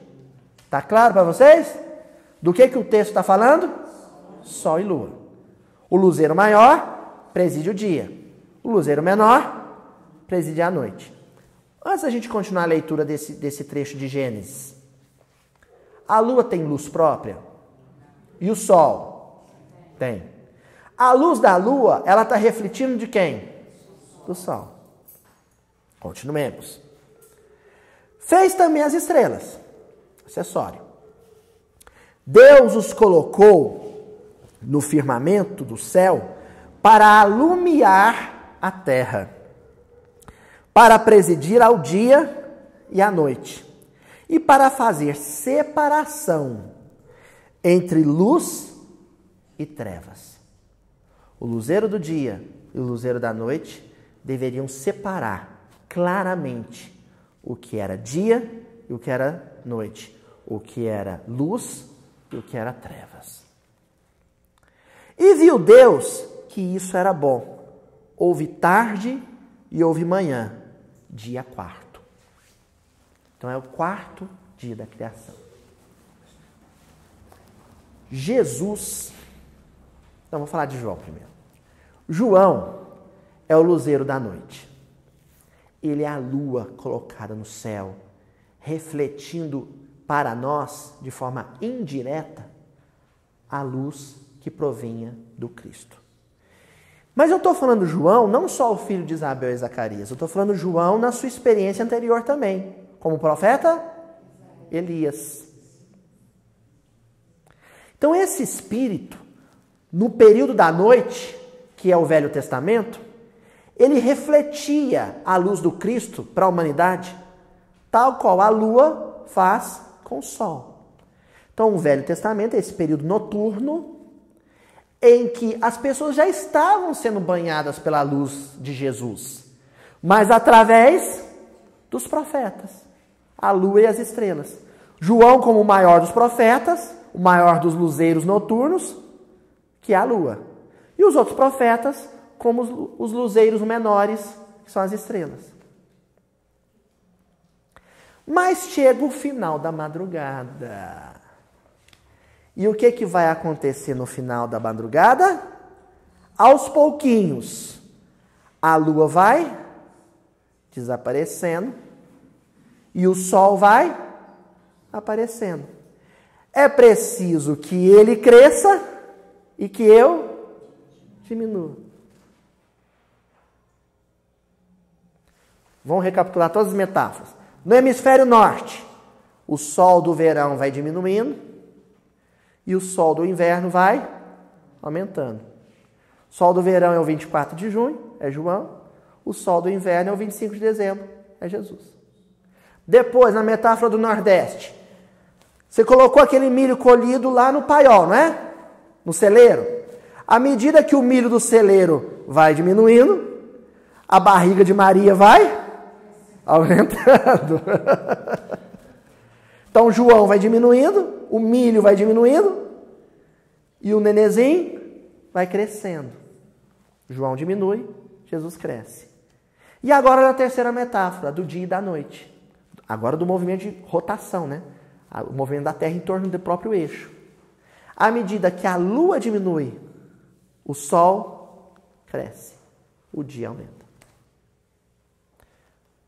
Tá claro para vocês? Do que o texto está falando? Sol e lua. O luzeiro maior preside o dia. O luzeiro menor preside a noite. Antes da gente continuar a leitura desse trecho de Gênesis, a lua tem luz própria? E o sol? Tem. A luz da lua, ela está refletindo de quem? Do sol. Continuemos. Fez também as estrelas. Acessório. Deus os colocou no firmamento do céu para alumiar a terra, para presidir ao dia e à noite, e para fazer separação entre luz e trevas. O luzeiro do dia e o luzeiro da noite deveriam separar claramente o que era dia e o que era noite, o que era luz e o que era trevas. E viu Deus que isso era bom. Houve tarde e houve manhã, dia 4º. Então é o 4º dia da criação. Jesus, então vou falar de João primeiro. João é o luzeiro da noite. Ele é a lua colocada no céu, refletindo para nós, de forma indireta, a luz que provinha do Cristo. Mas eu estou falando João, não só o filho de Isabel e Zacarias, eu estou falando João na sua experiência anterior também, como profeta Elias. Então esse espírito, no período da noite, que é o Velho Testamento, ele refletia a luz do Cristo para a humanidade, tal qual a lua faz com o sol. Então o Velho Testamento é esse período noturno, em que as pessoas já estavam sendo banhadas pela luz de Jesus, mas através dos profetas, a lua e as estrelas. João como o maior dos profetas, o maior dos luzeiros noturnos, que é a lua. E os outros profetas como os luzeiros menores, que são as estrelas. Mas chega o final da madrugada. E o que vai acontecer no final da madrugada? Aos pouquinhos, a lua vai desaparecendo e o sol vai aparecendo. É preciso que ele cresça e que eu diminua. Vamos recapitular todas as metáforas. No hemisfério norte, o sol do verão vai diminuindo e o sol do inverno vai aumentando. O sol do verão é o 24 de junho, é João. O sol do inverno é o 25 de dezembro, é Jesus. Depois, na metáfora do Nordeste, você colocou aquele milho colhido lá no paiol, não é? No celeiro. À medida que o milho do celeiro vai diminuindo, a barriga de Maria vai aumentando. Então João vai diminuindo, o milho vai diminuindo e o nenezinho vai crescendo. João diminui, Jesus cresce. E agora na terceira metáfora, do dia e da noite. Agora do movimento de rotação, né? O movimento da Terra em torno do próprio eixo. À medida que a lua diminui, o sol cresce, o dia aumenta.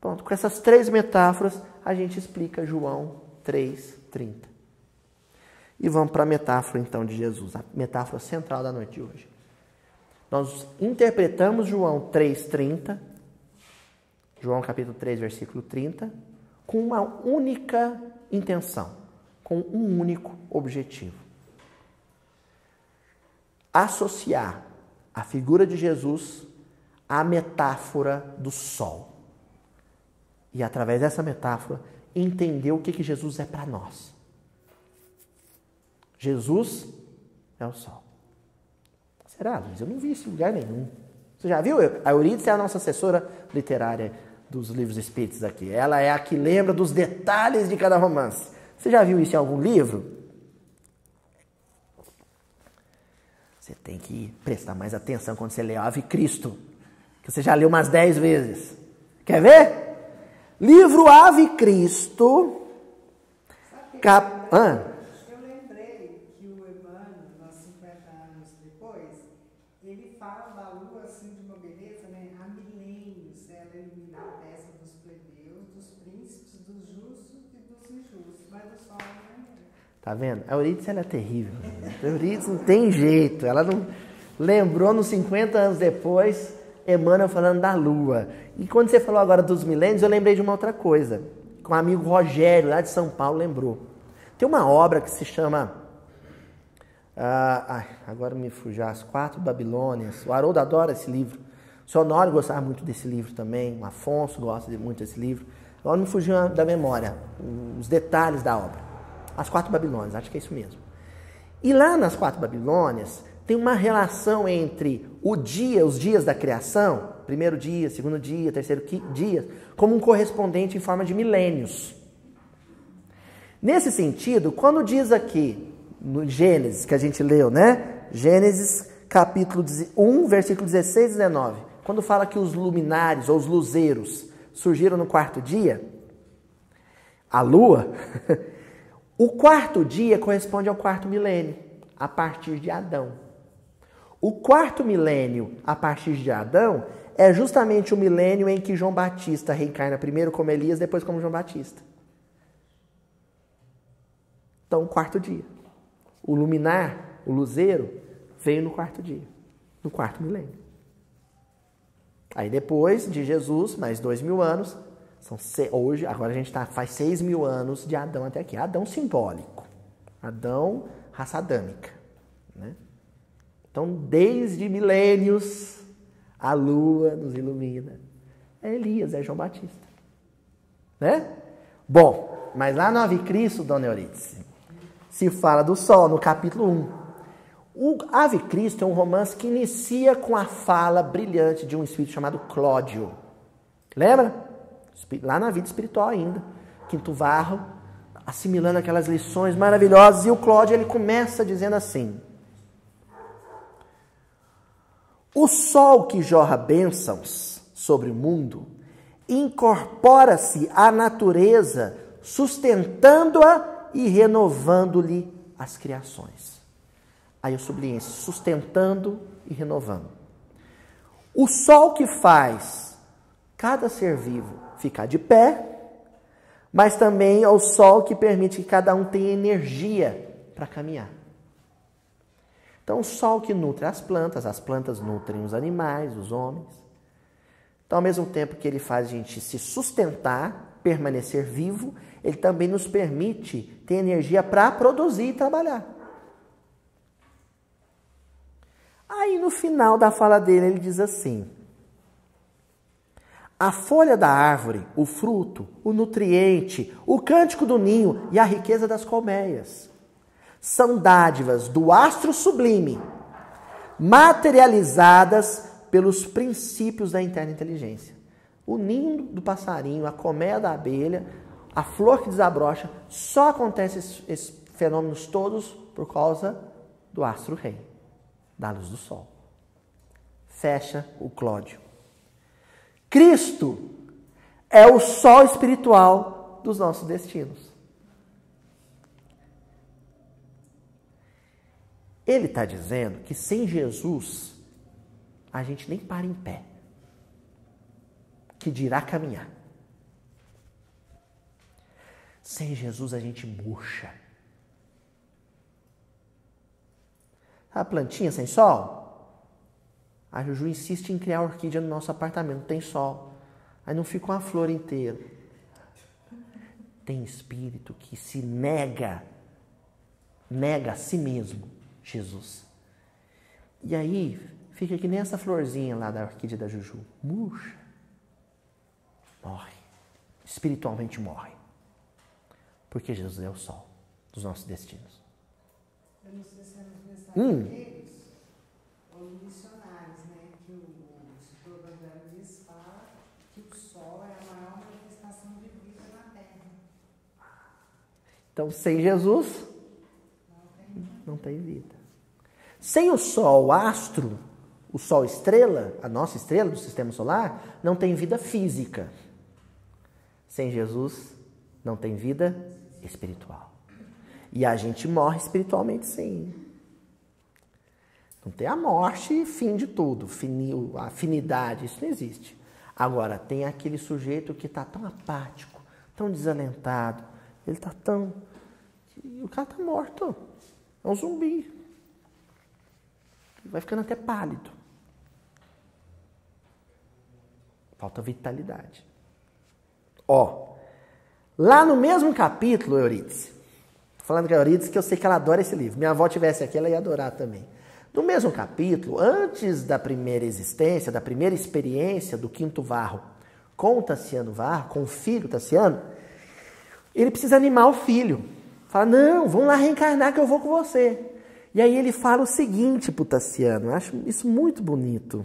Pronto, com essas três metáforas a gente explica João 3:30. E vamos para a metáfora então de Jesus, a metáfora central da noite de hoje. Nós interpretamos João 3:30, João capítulo 3, versículo 30, com uma única intenção, com um único objetivo. Associar a figura de Jesus à metáfora do sol. E através dessa metáfora, entender o que Jesus é para nós. Jesus é o sol. Será, Luiz? Eu não vi isso em lugar nenhum. Você já viu? A Euridice é a nossa assessora literária dos livros espíritas aqui. Ela é a que lembra dos detalhes de cada romance. Você já viu isso em algum livro? Você tem que prestar mais atenção quando você lê Ave Cristo, que você já leu umas 10 vezes. Quer ver? Livro Ave Cristo. Eu lembrei que o Emmanuel, 50 anos depois, ele fala da lua assim Tá vendo? A Eurídice, ela é terrível. A Eurídice não tem jeito. Ela não lembrou nos 50 anos depois, Emmanuel falando da Lua. E quando você falou agora dos milênios, eu lembrei de uma outra coisa. Que um amigo Rogério, lá de São Paulo, lembrou. Tem uma obra que se chama... agora me fugiu, As 4 Babilônias. O Haroldo adora esse livro. O seu Honório gostava muito desse livro também. O Afonso gosta muito desse livro. Agora me fugiu da memória os detalhes da obra. As 4 Babilônias, acho que é isso mesmo. E lá nas 4 Babilônias tem uma relação entre os dias da criação, primeiro dia, segundo dia, terceiro dia, como um correspondente em forma de milênios. Nesse sentido, quando diz aqui, no Gênesis, que a gente leu, né? Gênesis capítulo 1, versículo 16 e 19. Quando fala que os luminares, ou os luzeiros, surgiram no 4º dia, a lua, o 4º dia corresponde ao 4º milênio, a partir de Adão. O 4º milênio, a partir de Adão, é justamente o milênio em que João Batista reencarna primeiro como Elias, depois como João Batista. Então, o 4º dia. O luminar, o luzeiro, veio no 4º dia, no 4º milênio. Aí depois de Jesus, mais 2.000 anos, hoje, agora a gente faz 6.000 anos de Adão até aqui. Adão simbólico. Adão, raça adâmica. Né? Então, desde milênios, a lua nos ilumina. É Elias, é João Batista. Né? Bom, mas lá no Ave Cristo, Dona Eurídice, se fala do sol, no capítulo 1. O Ave Cristo é um romance que inicia com a fala brilhante de um espírito chamado Clódio. Lembra? Lá na vida espiritual ainda. Quinto Varro, assimilando aquelas lições maravilhosas. E o Clódio, ele começa dizendo assim: o sol que jorra bênçãos sobre o mundo incorpora-se à natureza, sustentando-a e renovando-lhe as criações. Aí eu sublinhei, sustentando e renovando. O sol que faz cada ser vivo ficar de pé, mas também é o sol que permite que cada um tenha energia para caminhar. Então, o sol que nutre as plantas nutrem os animais, os homens. Então, ao mesmo tempo que ele faz a gente se sustentar, permanecer vivo, ele também nos permite ter energia para produzir e trabalhar. Aí, no final da fala dele, ele diz assim: a folha da árvore, o fruto, o nutriente, o cântico do ninho e a riqueza das colmeias são dádivas do astro sublime, materializadas pelos princípios da interna inteligência. O ninho do passarinho, a colmeia da abelha, a flor que desabrocha, só acontecem esses fenômenos todos por causa do astro rei, da luz do sol. Fecha o Clódio. Cristo é o sol espiritual dos nossos destinos. Ele está dizendo que sem Jesus a gente nem para em pé, que dirá caminhar. Sem Jesus a gente murcha. A plantinha sem sol? A Juju insiste em criar orquídea no nosso apartamento, não tem sol. Aí não fica uma flor inteira. Tem espírito que se nega a si mesmo, Jesus. E aí fica que nem essa florzinha lá da orquídea da Juju. Murcha. Morre. Espiritualmente morre. Porque Jesus é o sol dos nossos destinos. Eu não sei se é nos Estados Unidos ou nos missionários, né? Que o Senhor Evangelho fala que o sol é a maior manifestação de vida na Terra. Então, sem Jesus, não tem vida. Sem o sol, o astro, o sol estrela, a nossa estrela do sistema solar, não tem vida física. Sem Jesus, não tem vida espiritual. E a gente morre espiritualmente, sim. Não tem a morte, fim de tudo, a afinidade, isso não existe. Agora, tem aquele sujeito que está tão apático, tão desalentado, ele está tão... E o cara está morto. É um zumbi. Vai ficando até pálido. Falta vitalidade. Lá no mesmo capítulo, Eurídice, falando com a Eurídice, que eu sei que ela adora esse livro. Minha avó tivesse aqui, ela ia adorar também. No mesmo capítulo, antes da primeira existência, da primeira experiência do Quinto Varro com o Tassiano Varro, com o filho Tassiano, ele precisa animar o filho. Fala, não, vamos lá reencarnar que eu vou com você. E aí ele fala o seguinte para o Tassiano, eu acho isso muito bonito.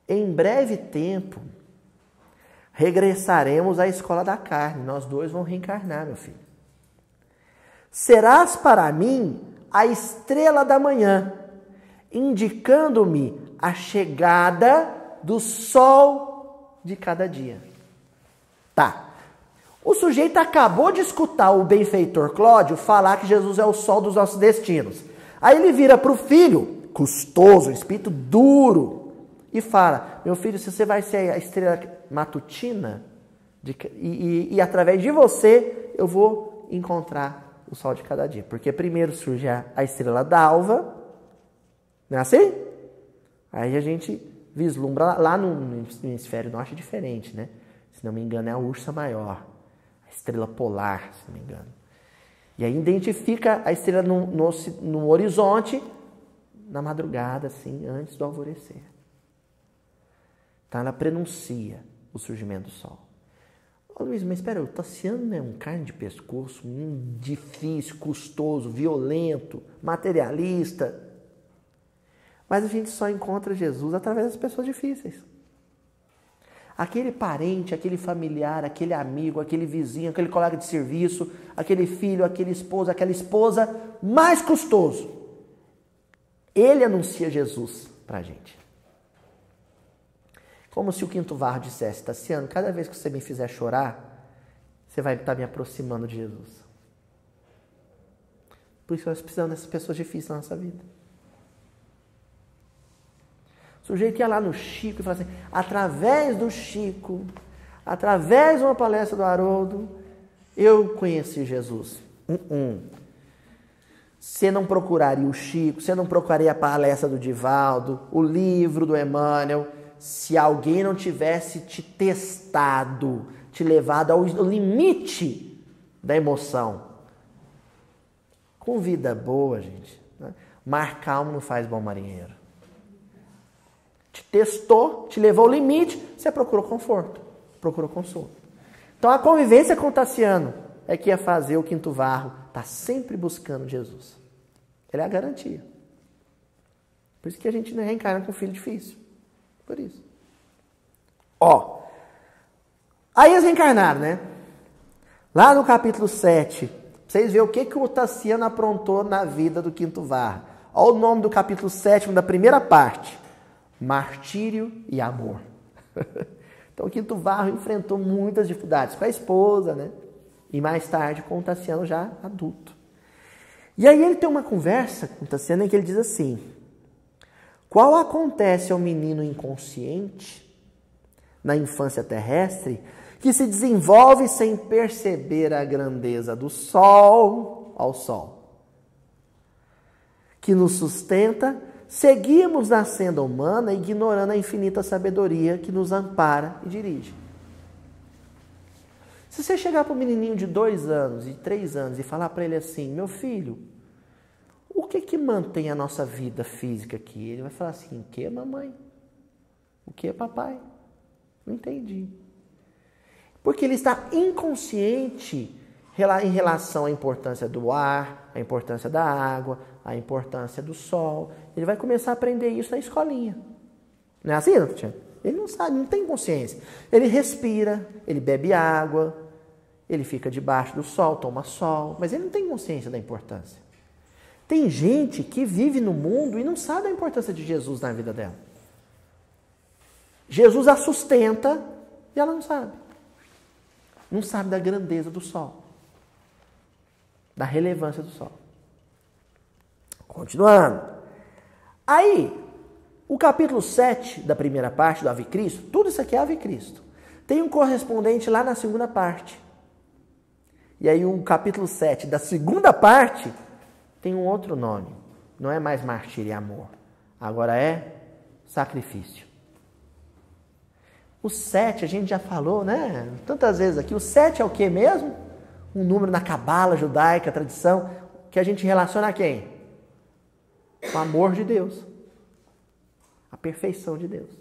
Em breve tempo, regressaremos à escola da carne. Nós dois vamos reencarnar, meu filho. Serás para mim a estrela da manhã, indicando-me a chegada do sol de cada dia. Tá. O sujeito acabou de escutar o benfeitor Cláudio falar que Jesus é o sol dos nossos destinos. Aí ele vira para o filho, custoso, um espírito duro, e fala, meu filho, se você vai ser a estrela matutina, e através de você eu vou encontrar o sol de cada dia. Porque primeiro surge a estrela d'alva, não é assim? Aí a gente vislumbra, lá no hemisfério norte é diferente, né? Se não me engano é a ursa maior, a estrela polar, se não me engano. E aí identifica a estrela no horizonte, na madrugada, assim, antes do alvorecer. Então ela prenuncia o surgimento do sol. Ô Luiz, mas espera, o Tassiano é um carne de pescoço, difícil, custoso, violento, materialista. Mas a gente só encontra Jesus através das pessoas difíceis. Aquele parente, aquele familiar, aquele amigo, aquele vizinho, aquele colega de serviço, aquele filho, aquele esposo, aquela esposa mais custoso. Ele anuncia Jesus para a gente. Como se o Quinto Varro dissesse, Tassiano, cada vez que você me fizer chorar, você vai estar me aproximando de Jesus. Por isso nós precisamos dessas pessoas difíceis na nossa vida. O sujeito ia lá no Chico e falava assim, através do Chico, através de uma palestra do Haroldo, eu conheci Jesus. Você não procuraria o Chico, você não procuraria a palestra do Divaldo, o livro do Emmanuel, se alguém não tivesse te testado, te levado ao limite da emoção. Com vida boa, gente, né? Mar calmo não faz bom marinheiro. Te testou, te levou ao limite, você procurou conforto, procurou consolo. Então a convivência com o Tassiano é que ia fazer o Quinto Varro estar sempre buscando Jesus. Ele é a garantia. Por isso que a gente não reencarna com um filho difícil. Por isso. Aí eles reencarnaram, né? Lá no capítulo 7, vocês verem o que o Tassiano aprontou na vida do Quinto Varro. Olha o nome do capítulo 7 da primeira parte. Martírio e amor. Então o Quinto Varro enfrentou muitas dificuldades com a esposa, né? E mais tarde com o Tassiano já adulto. E aí ele tem uma conversa com o Tassiano em que ele diz assim, qual acontece ao menino inconsciente na infância terrestre que se desenvolve sem perceber a grandeza do sol ao sol, que nos sustenta, seguimos na senda humana ignorando a infinita sabedoria que nos ampara e dirige. Se você chegar para um menininho de 2 anos e 3 anos e falar para ele assim, meu filho, o que mantém a nossa vida física aqui? Ele vai falar assim, o que, mamãe? O que, papai? Não entendi. Porque ele está inconsciente em relação à importância do ar, à importância da água, à importância do sol. Ele vai começar a aprender isso na escolinha. Não é assim, não, Tiago? Ele não sabe, não tem consciência. Ele respira, ele bebe água, ele fica debaixo do sol, toma sol, mas ele não tem consciência da importância. Tem gente que vive no mundo e não sabe a importância de Jesus na vida dela. Jesus a sustenta e ela não sabe. Não sabe da grandeza do sol, da relevância do sol. Continuando. Aí, o capítulo 7 da primeira parte do Ave Cristo, tudo isso aqui é Ave Cristo. Tem um correspondente lá na segunda parte. E aí o capítulo 7 da segunda parte tem um outro nome. Não é mais martírio e amor. Agora é sacrifício. O 7, a gente já falou, né? Tantas vezes aqui. O 7 é o que mesmo? Um número na cabala judaica, tradição, que a gente relaciona a quem? O amor de Deus. A perfeição de Deus.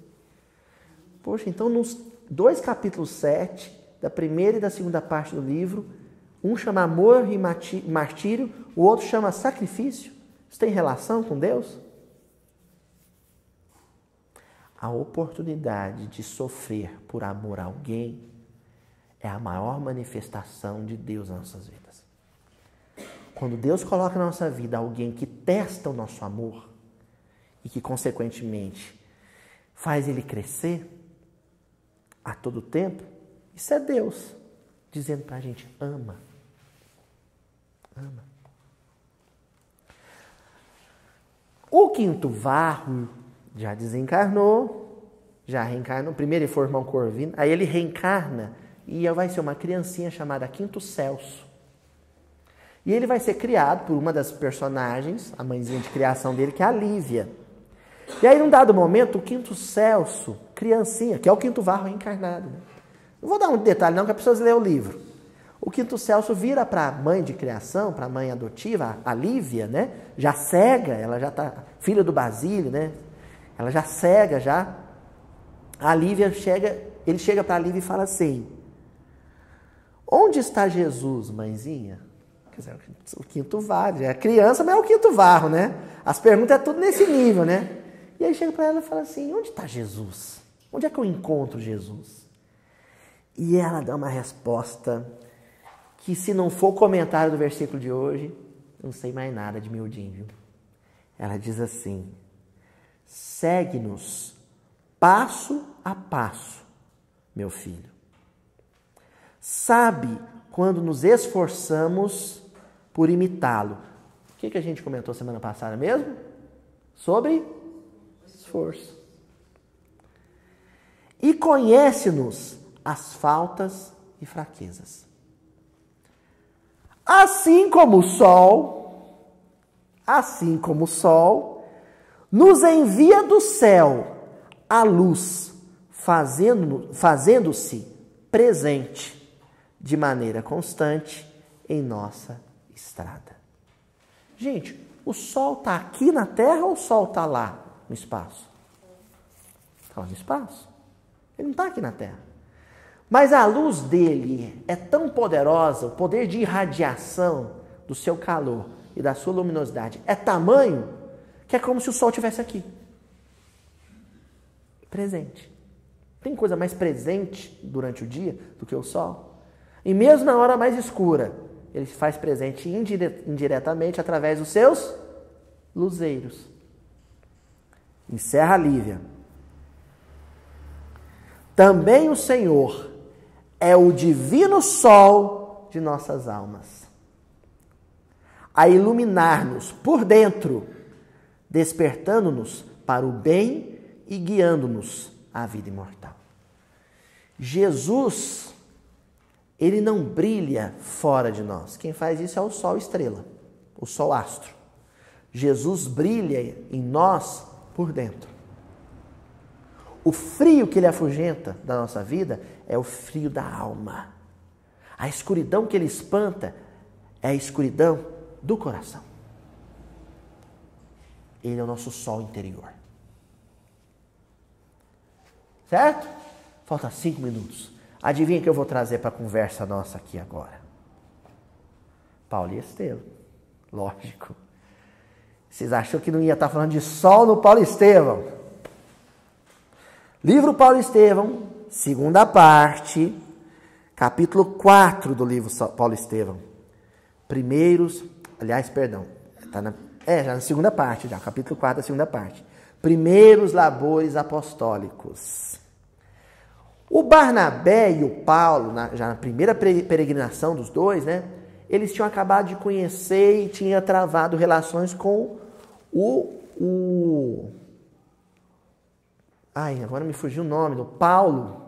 Poxa, então nos 2 capítulos 7, da primeira e da segunda parte do livro, um chama amor e martírio, o outro chama sacrifício. Isso tem relação com Deus? A oportunidade de sofrer por amor a alguém é a maior manifestação de Deus nas nossas vidas. Quando Deus coloca na nossa vida alguém que testa o nosso amor e que, consequentemente, faz ele crescer a todo tempo, isso é Deus dizendo para a gente, ama. Ama. O quinto varro já desencarnou, já reencarnou. Primeiro ele foi o irmão Corvino, aí ele reencarna e vai ser uma criancinha chamada Quinto Celso. E ele vai ser criado por uma das personagens, a mãezinha de criação dele, que é a Lívia. E aí, num dado momento, o Quinto Celso, criancinha, que é o quinto varro reencarnado, né? Não vou dar um detalhe não, que é para vocês lerem o livro. O Quinto Celso vira para a mãe de criação, para a mãe adotiva, a Lívia, né? Já cega, ela já está, filha do Basílio, né? Ela já cega, já. A Lívia ele chega para a Lívia e fala assim, onde está Jesus, mãezinha? Quer dizer, o quinto varro, é criança, mas é o quinto varro, né? As perguntas é tudo nesse nível, né? E aí chega para ela e fala assim, onde está Jesus? Onde é que eu encontro Jesus? E ela dá uma resposta que, se não for o comentário do versículo de hoje, não sei mais nada de miudinho, viu? Ela diz assim, segue-nos passo a passo, meu filho. Sabe quando nos esforçamos por imitá-lo. O que a gente comentou semana passada mesmo? Sobre esforço. E conhece-nos as faltas e fraquezas. Assim como o sol, nos envia do céu a luz, fazendo-se presente de maneira constante em nossa estrada. Gente, o sol está aqui na Terra ou o sol está lá no espaço? Está lá no espaço. Ele não está aqui na Terra. Mas a luz dele é tão poderosa, o poder de irradiação do seu calor e da sua luminosidade é tamanho que é como se o sol estivesse aqui. Presente. Tem coisa mais presente durante o dia do que o sol? E mesmo na hora mais escura, ele se faz presente indiretamente através dos seus luzeiros. Encerra a Lívia. Também o Senhor é o divino sol de nossas almas, a iluminar-nos por dentro, despertando-nos para o bem e guiando-nos à vida imortal. Jesus, ele não brilha fora de nós. Quem faz isso é o sol estrela, o sol astro. Jesus brilha em nós por dentro. O frio que ele afugenta da nossa vida é o frio da alma. A escuridão que ele espanta é a escuridão do coração. Ele é o nosso sol interior. Certo? Falta 5 minutos. Adivinha que eu vou trazer para a conversa nossa aqui agora? Paulo e Estevão. Lógico. Vocês acham que não ia estar falando de sol no Paulo e Estevão? Livro Paulo e Estevão, segunda parte, capítulo 4 do livro Paulo e Estevão. Já na segunda parte, já, capítulo 4 da segunda parte. Primeiros labores apostólicos. O Barnabé e o Paulo, já na primeira peregrinação dos dois, né? Eles tinham acabado de conhecer e tinham travado relações com agora me fugiu o nome, do Paulo.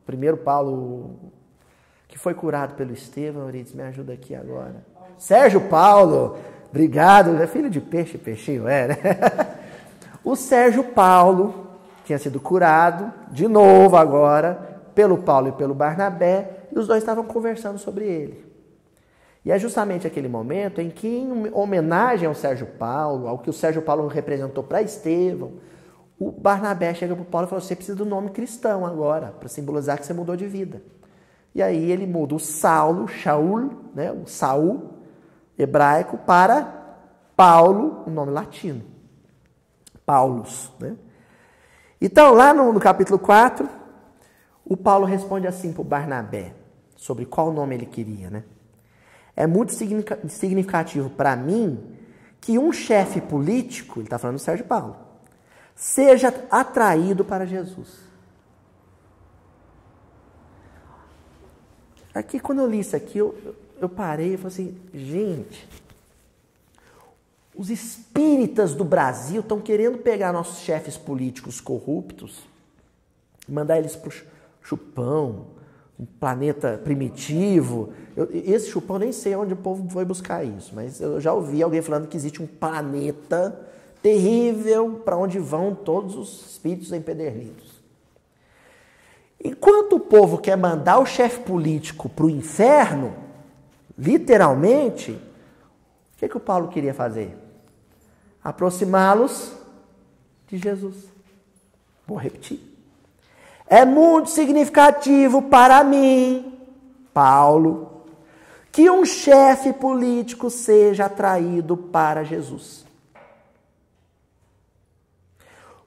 Primeiro Paulo, que foi curado pelo Estevão. Euridice, me ajuda aqui agora. Sérgio Paulo, obrigado, é filho de peixe, peixinho, né? O Sérgio Paulo tinha sido curado, de novo agora, pelo Paulo e pelo Barnabé, e os dois estavam conversando sobre ele. E é justamente aquele momento em que, em homenagem ao Sérgio Paulo, ao que o Sérgio Paulo representou para Estevão, o Barnabé chega para o Paulo e fala: você precisa do nome cristão agora, para simbolizar que você mudou de vida. E aí ele muda o Saulo, Shaul, né, o Saul hebraico, para Paulo, o nome latino. Paulus. Né? Então, lá no capítulo 4, o Paulo responde assim para o Barnabé, sobre qual nome ele queria. Né? É muito significativo para mim que um chefe político, ele está falando do Sérgio Paulo, seja atraído para Jesus. Aqui, quando eu li isso aqui, eu parei e falei assim, gente, os espíritas do Brasil estão querendo pegar nossos chefes políticos corruptos, mandar eles para o chupão, um planeta primitivo. Esse chupão, nem sei onde o povo foi buscar isso, mas eu já ouvi alguém falando que existe um planeta terrível para onde vão todos os espíritos empedernidos. Enquanto o povo quer mandar o chefe político para o inferno, literalmente, o que o Paulo queria fazer? Aproximá-los de Jesus. Vou repetir. É muito significativo para mim, Paulo, que um chefe político seja atraído para Jesus.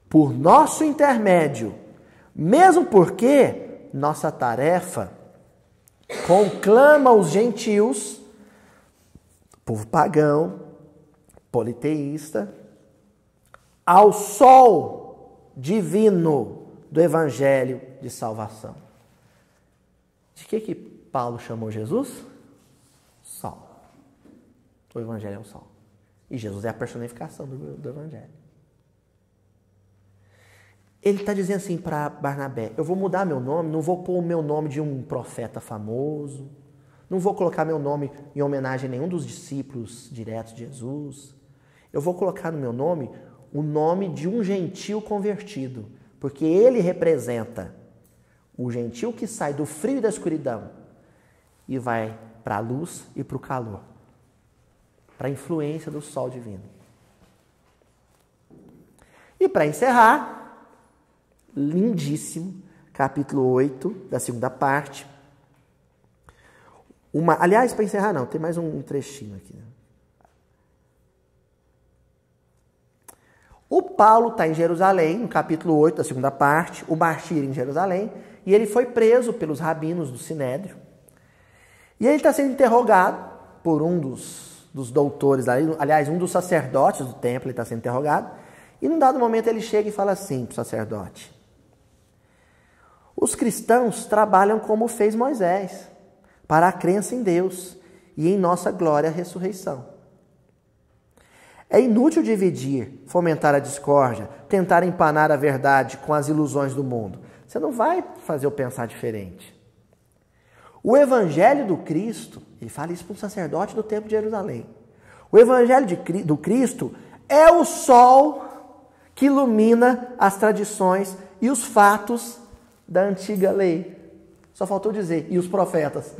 Por nosso intermédio, mesmo porque nossa tarefa conclama os gentios, povo pagão, politeísta, ao sol divino do evangelho de salvação. De que Paulo chamou Jesus? Sol. O evangelho é o sol. E Jesus é a personificação do evangelho. Ele está dizendo assim para Barnabé, eu vou mudar meu nome, não vou pôr o meu nome de um profeta famoso, não vou colocar meu nome em homenagem a nenhum dos discípulos diretos de Jesus. Eu vou colocar no meu nome o nome de um gentil convertido, porque ele representa o gentil que sai do frio e da escuridão e vai para a luz e para o calor, para a influência do sol divino. E para encerrar, lindíssimo, capítulo 8, da segunda parte. Aliás, para encerrar não, tem mais um trechinho aqui. Né? O Paulo está em Jerusalém, no capítulo 8, da segunda parte, o martírio em Jerusalém, e ele foi preso pelos rabinos do Sinédrio. E ele está sendo interrogado por um dos doutores, aliás, um dos sacerdotes do templo, ele está sendo interrogado, e num dado momento ele chega e fala assim para o sacerdote: os cristãos trabalham como fez Moisés, para a crença em Deus e em nossa glória e ressurreição. É inútil dividir, fomentar a discórdia, tentar empanar a verdade com as ilusões do mundo. Você não vai fazer eu pensar diferente. O evangelho do Cristo, ele fala isso para um sacerdote do templo de Jerusalém. O evangelho do Cristo é o sol que ilumina as tradições e os fatos da antiga lei. Só faltou dizer, e os profetas.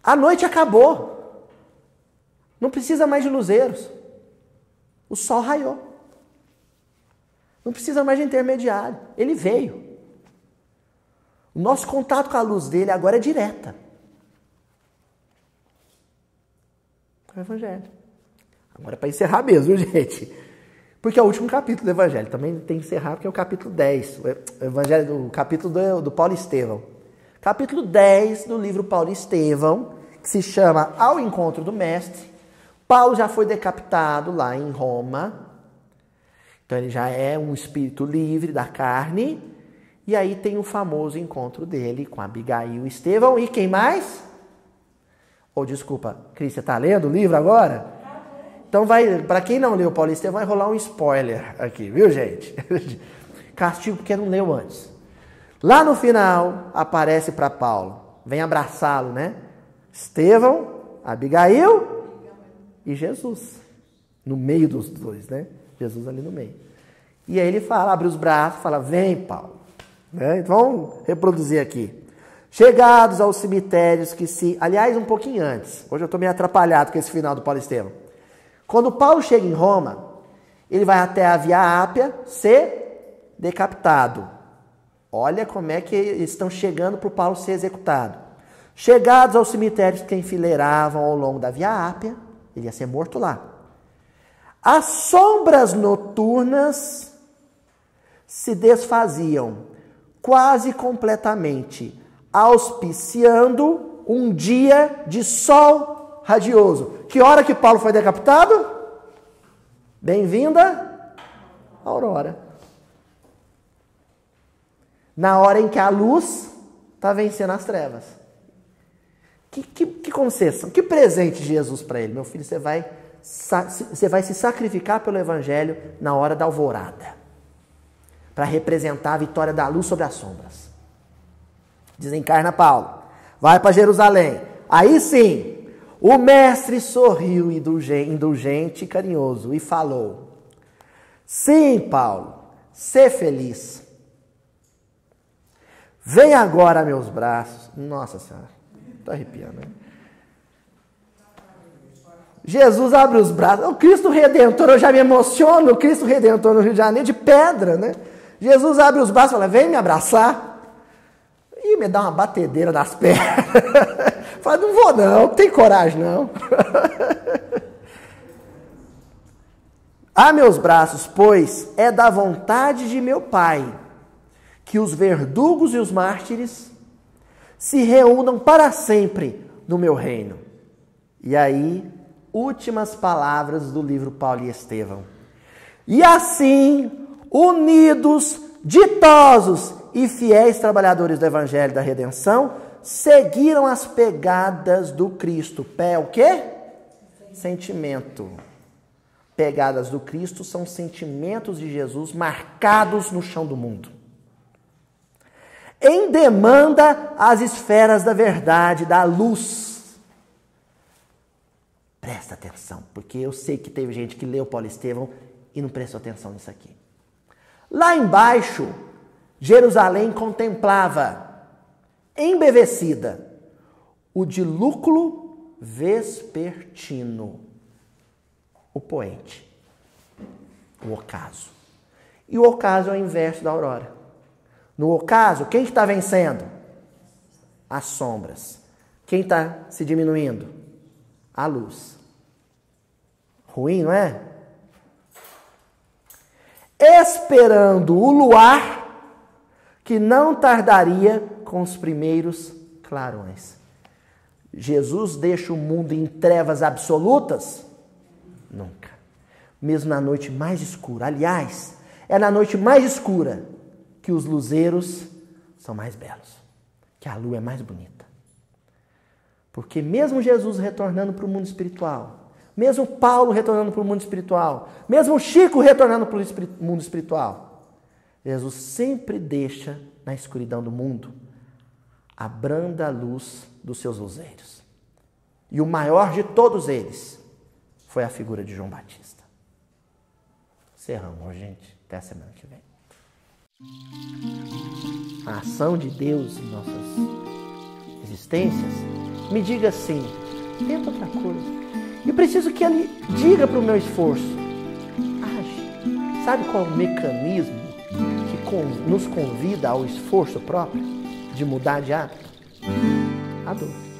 A noite acabou. Não precisa mais de luzeiros. O sol raiou. Não precisa mais de intermediário. Ele veio. O nosso contato com a luz dele agora é direta. É o Evangelho. Agora é para encerrar mesmo, gente. Porque é o último capítulo do Evangelho. Também tem que encerrar porque é o capítulo 10. O Evangelho, o capítulo do Paulo Estevão. Capítulo 10 do livro Paulo Estevão, que se chama Ao Encontro do Mestre. Paulo já foi decapitado lá em Roma. Então ele já é um espírito livre da carne. E aí tem o famoso encontro dele com Abigail e Estevão. E quem mais? Desculpa, Cris, você está lendo o livro agora? Então para quem não leu Paulo Estevão, vai rolar um spoiler aqui, viu, gente? Castigo porque não leu antes. Lá no final, aparece para Paulo. Vem abraçá-lo, né? Estevão, Abigail e Jesus. No meio dos dois, né? Jesus ali no meio. E aí ele fala, abre os braços, fala, vem, Paulo. Né? Então, vamos reproduzir aqui. Chegados aos cemitérios que se... Aliás, um pouquinho antes. Hoje eu estou meio atrapalhado com esse final do Paulo Estevão. Quando Paulo chega em Roma, ele vai até a Via Ápia ser decapitado. Olha como é que eles estão chegando para o Paulo ser executado. Chegados aos cemitérios que enfileiravam ao longo da Via Ápia, ele ia ser morto lá. As sombras noturnas se desfaziam quase completamente, auspiciando um dia de sol radioso. Que hora que Paulo foi decapitado? Bem-vinda, aurora. Na hora em que a luz está vencendo as trevas. Que concessão, que presente de Jesus para ele. Meu filho, você vai se sacrificar pelo evangelho na hora da alvorada. Para representar a vitória da luz sobre as sombras. Desencarna Paulo. Vai para Jerusalém. Aí sim, o mestre sorriu indulgente e carinhoso e falou: sim, Paulo, sê feliz. Vem agora a meus braços. Nossa Senhora, estou arrepiando, né? Jesus abre os braços. O Cristo Redentor, eu já me emociono. O Cristo Redentor no Rio de Janeiro, de pedra, né? Jesus abre os braços e fala, vem me abraçar. E me dá uma batedeira nas pernas. Fala, não vou não tem coragem não. A meus braços, pois, é da vontade de meu Pai, que os verdugos e os mártires se reúnam para sempre no meu reino. E aí, últimas palavras do livro Paulo e Estevão. E assim, unidos, ditosos e fiéis trabalhadores do Evangelho da Redenção, seguiram as pegadas do Cristo. Pé o quê? Sentimento. Pegadas do Cristo são sentimentos de Jesus marcados no chão do mundo. Em demanda às esferas da verdade, da luz. Presta atenção, porque eu sei que teve gente que leu Paulo Estevão e não prestou atenção nisso aqui. Lá embaixo, Jerusalém contemplava, embevecida, o dilúculo vespertino, o poente, o ocaso. E o ocaso é o inverso da aurora. No ocaso, quem está vencendo? As sombras. Quem está se diminuindo? A luz. Ruim, não é? Esperando o luar, que não tardaria com os primeiros clarões. Jesus deixa o mundo em trevas absolutas? Nunca. Mesmo na noite mais escura. Aliás, é na noite mais escura que os luzeiros são mais belos, que a lua é mais bonita. Porque mesmo Jesus retornando para o mundo espiritual, mesmo Paulo retornando para o mundo espiritual, mesmo Chico retornando para o mundo espiritual, Jesus sempre deixa na escuridão do mundo a branda luz dos seus luzeiros. E o maior de todos eles foi a figura de João Batista. Encerramos, gente. Até a semana que vem. A ação de Deus em nossas existências me diga assim, tenta outra coisa. Eu preciso que Ele diga para o meu esforço, age. Sabe qual é o mecanismo que nos convida ao esforço próprio de mudar de hábito? A dor.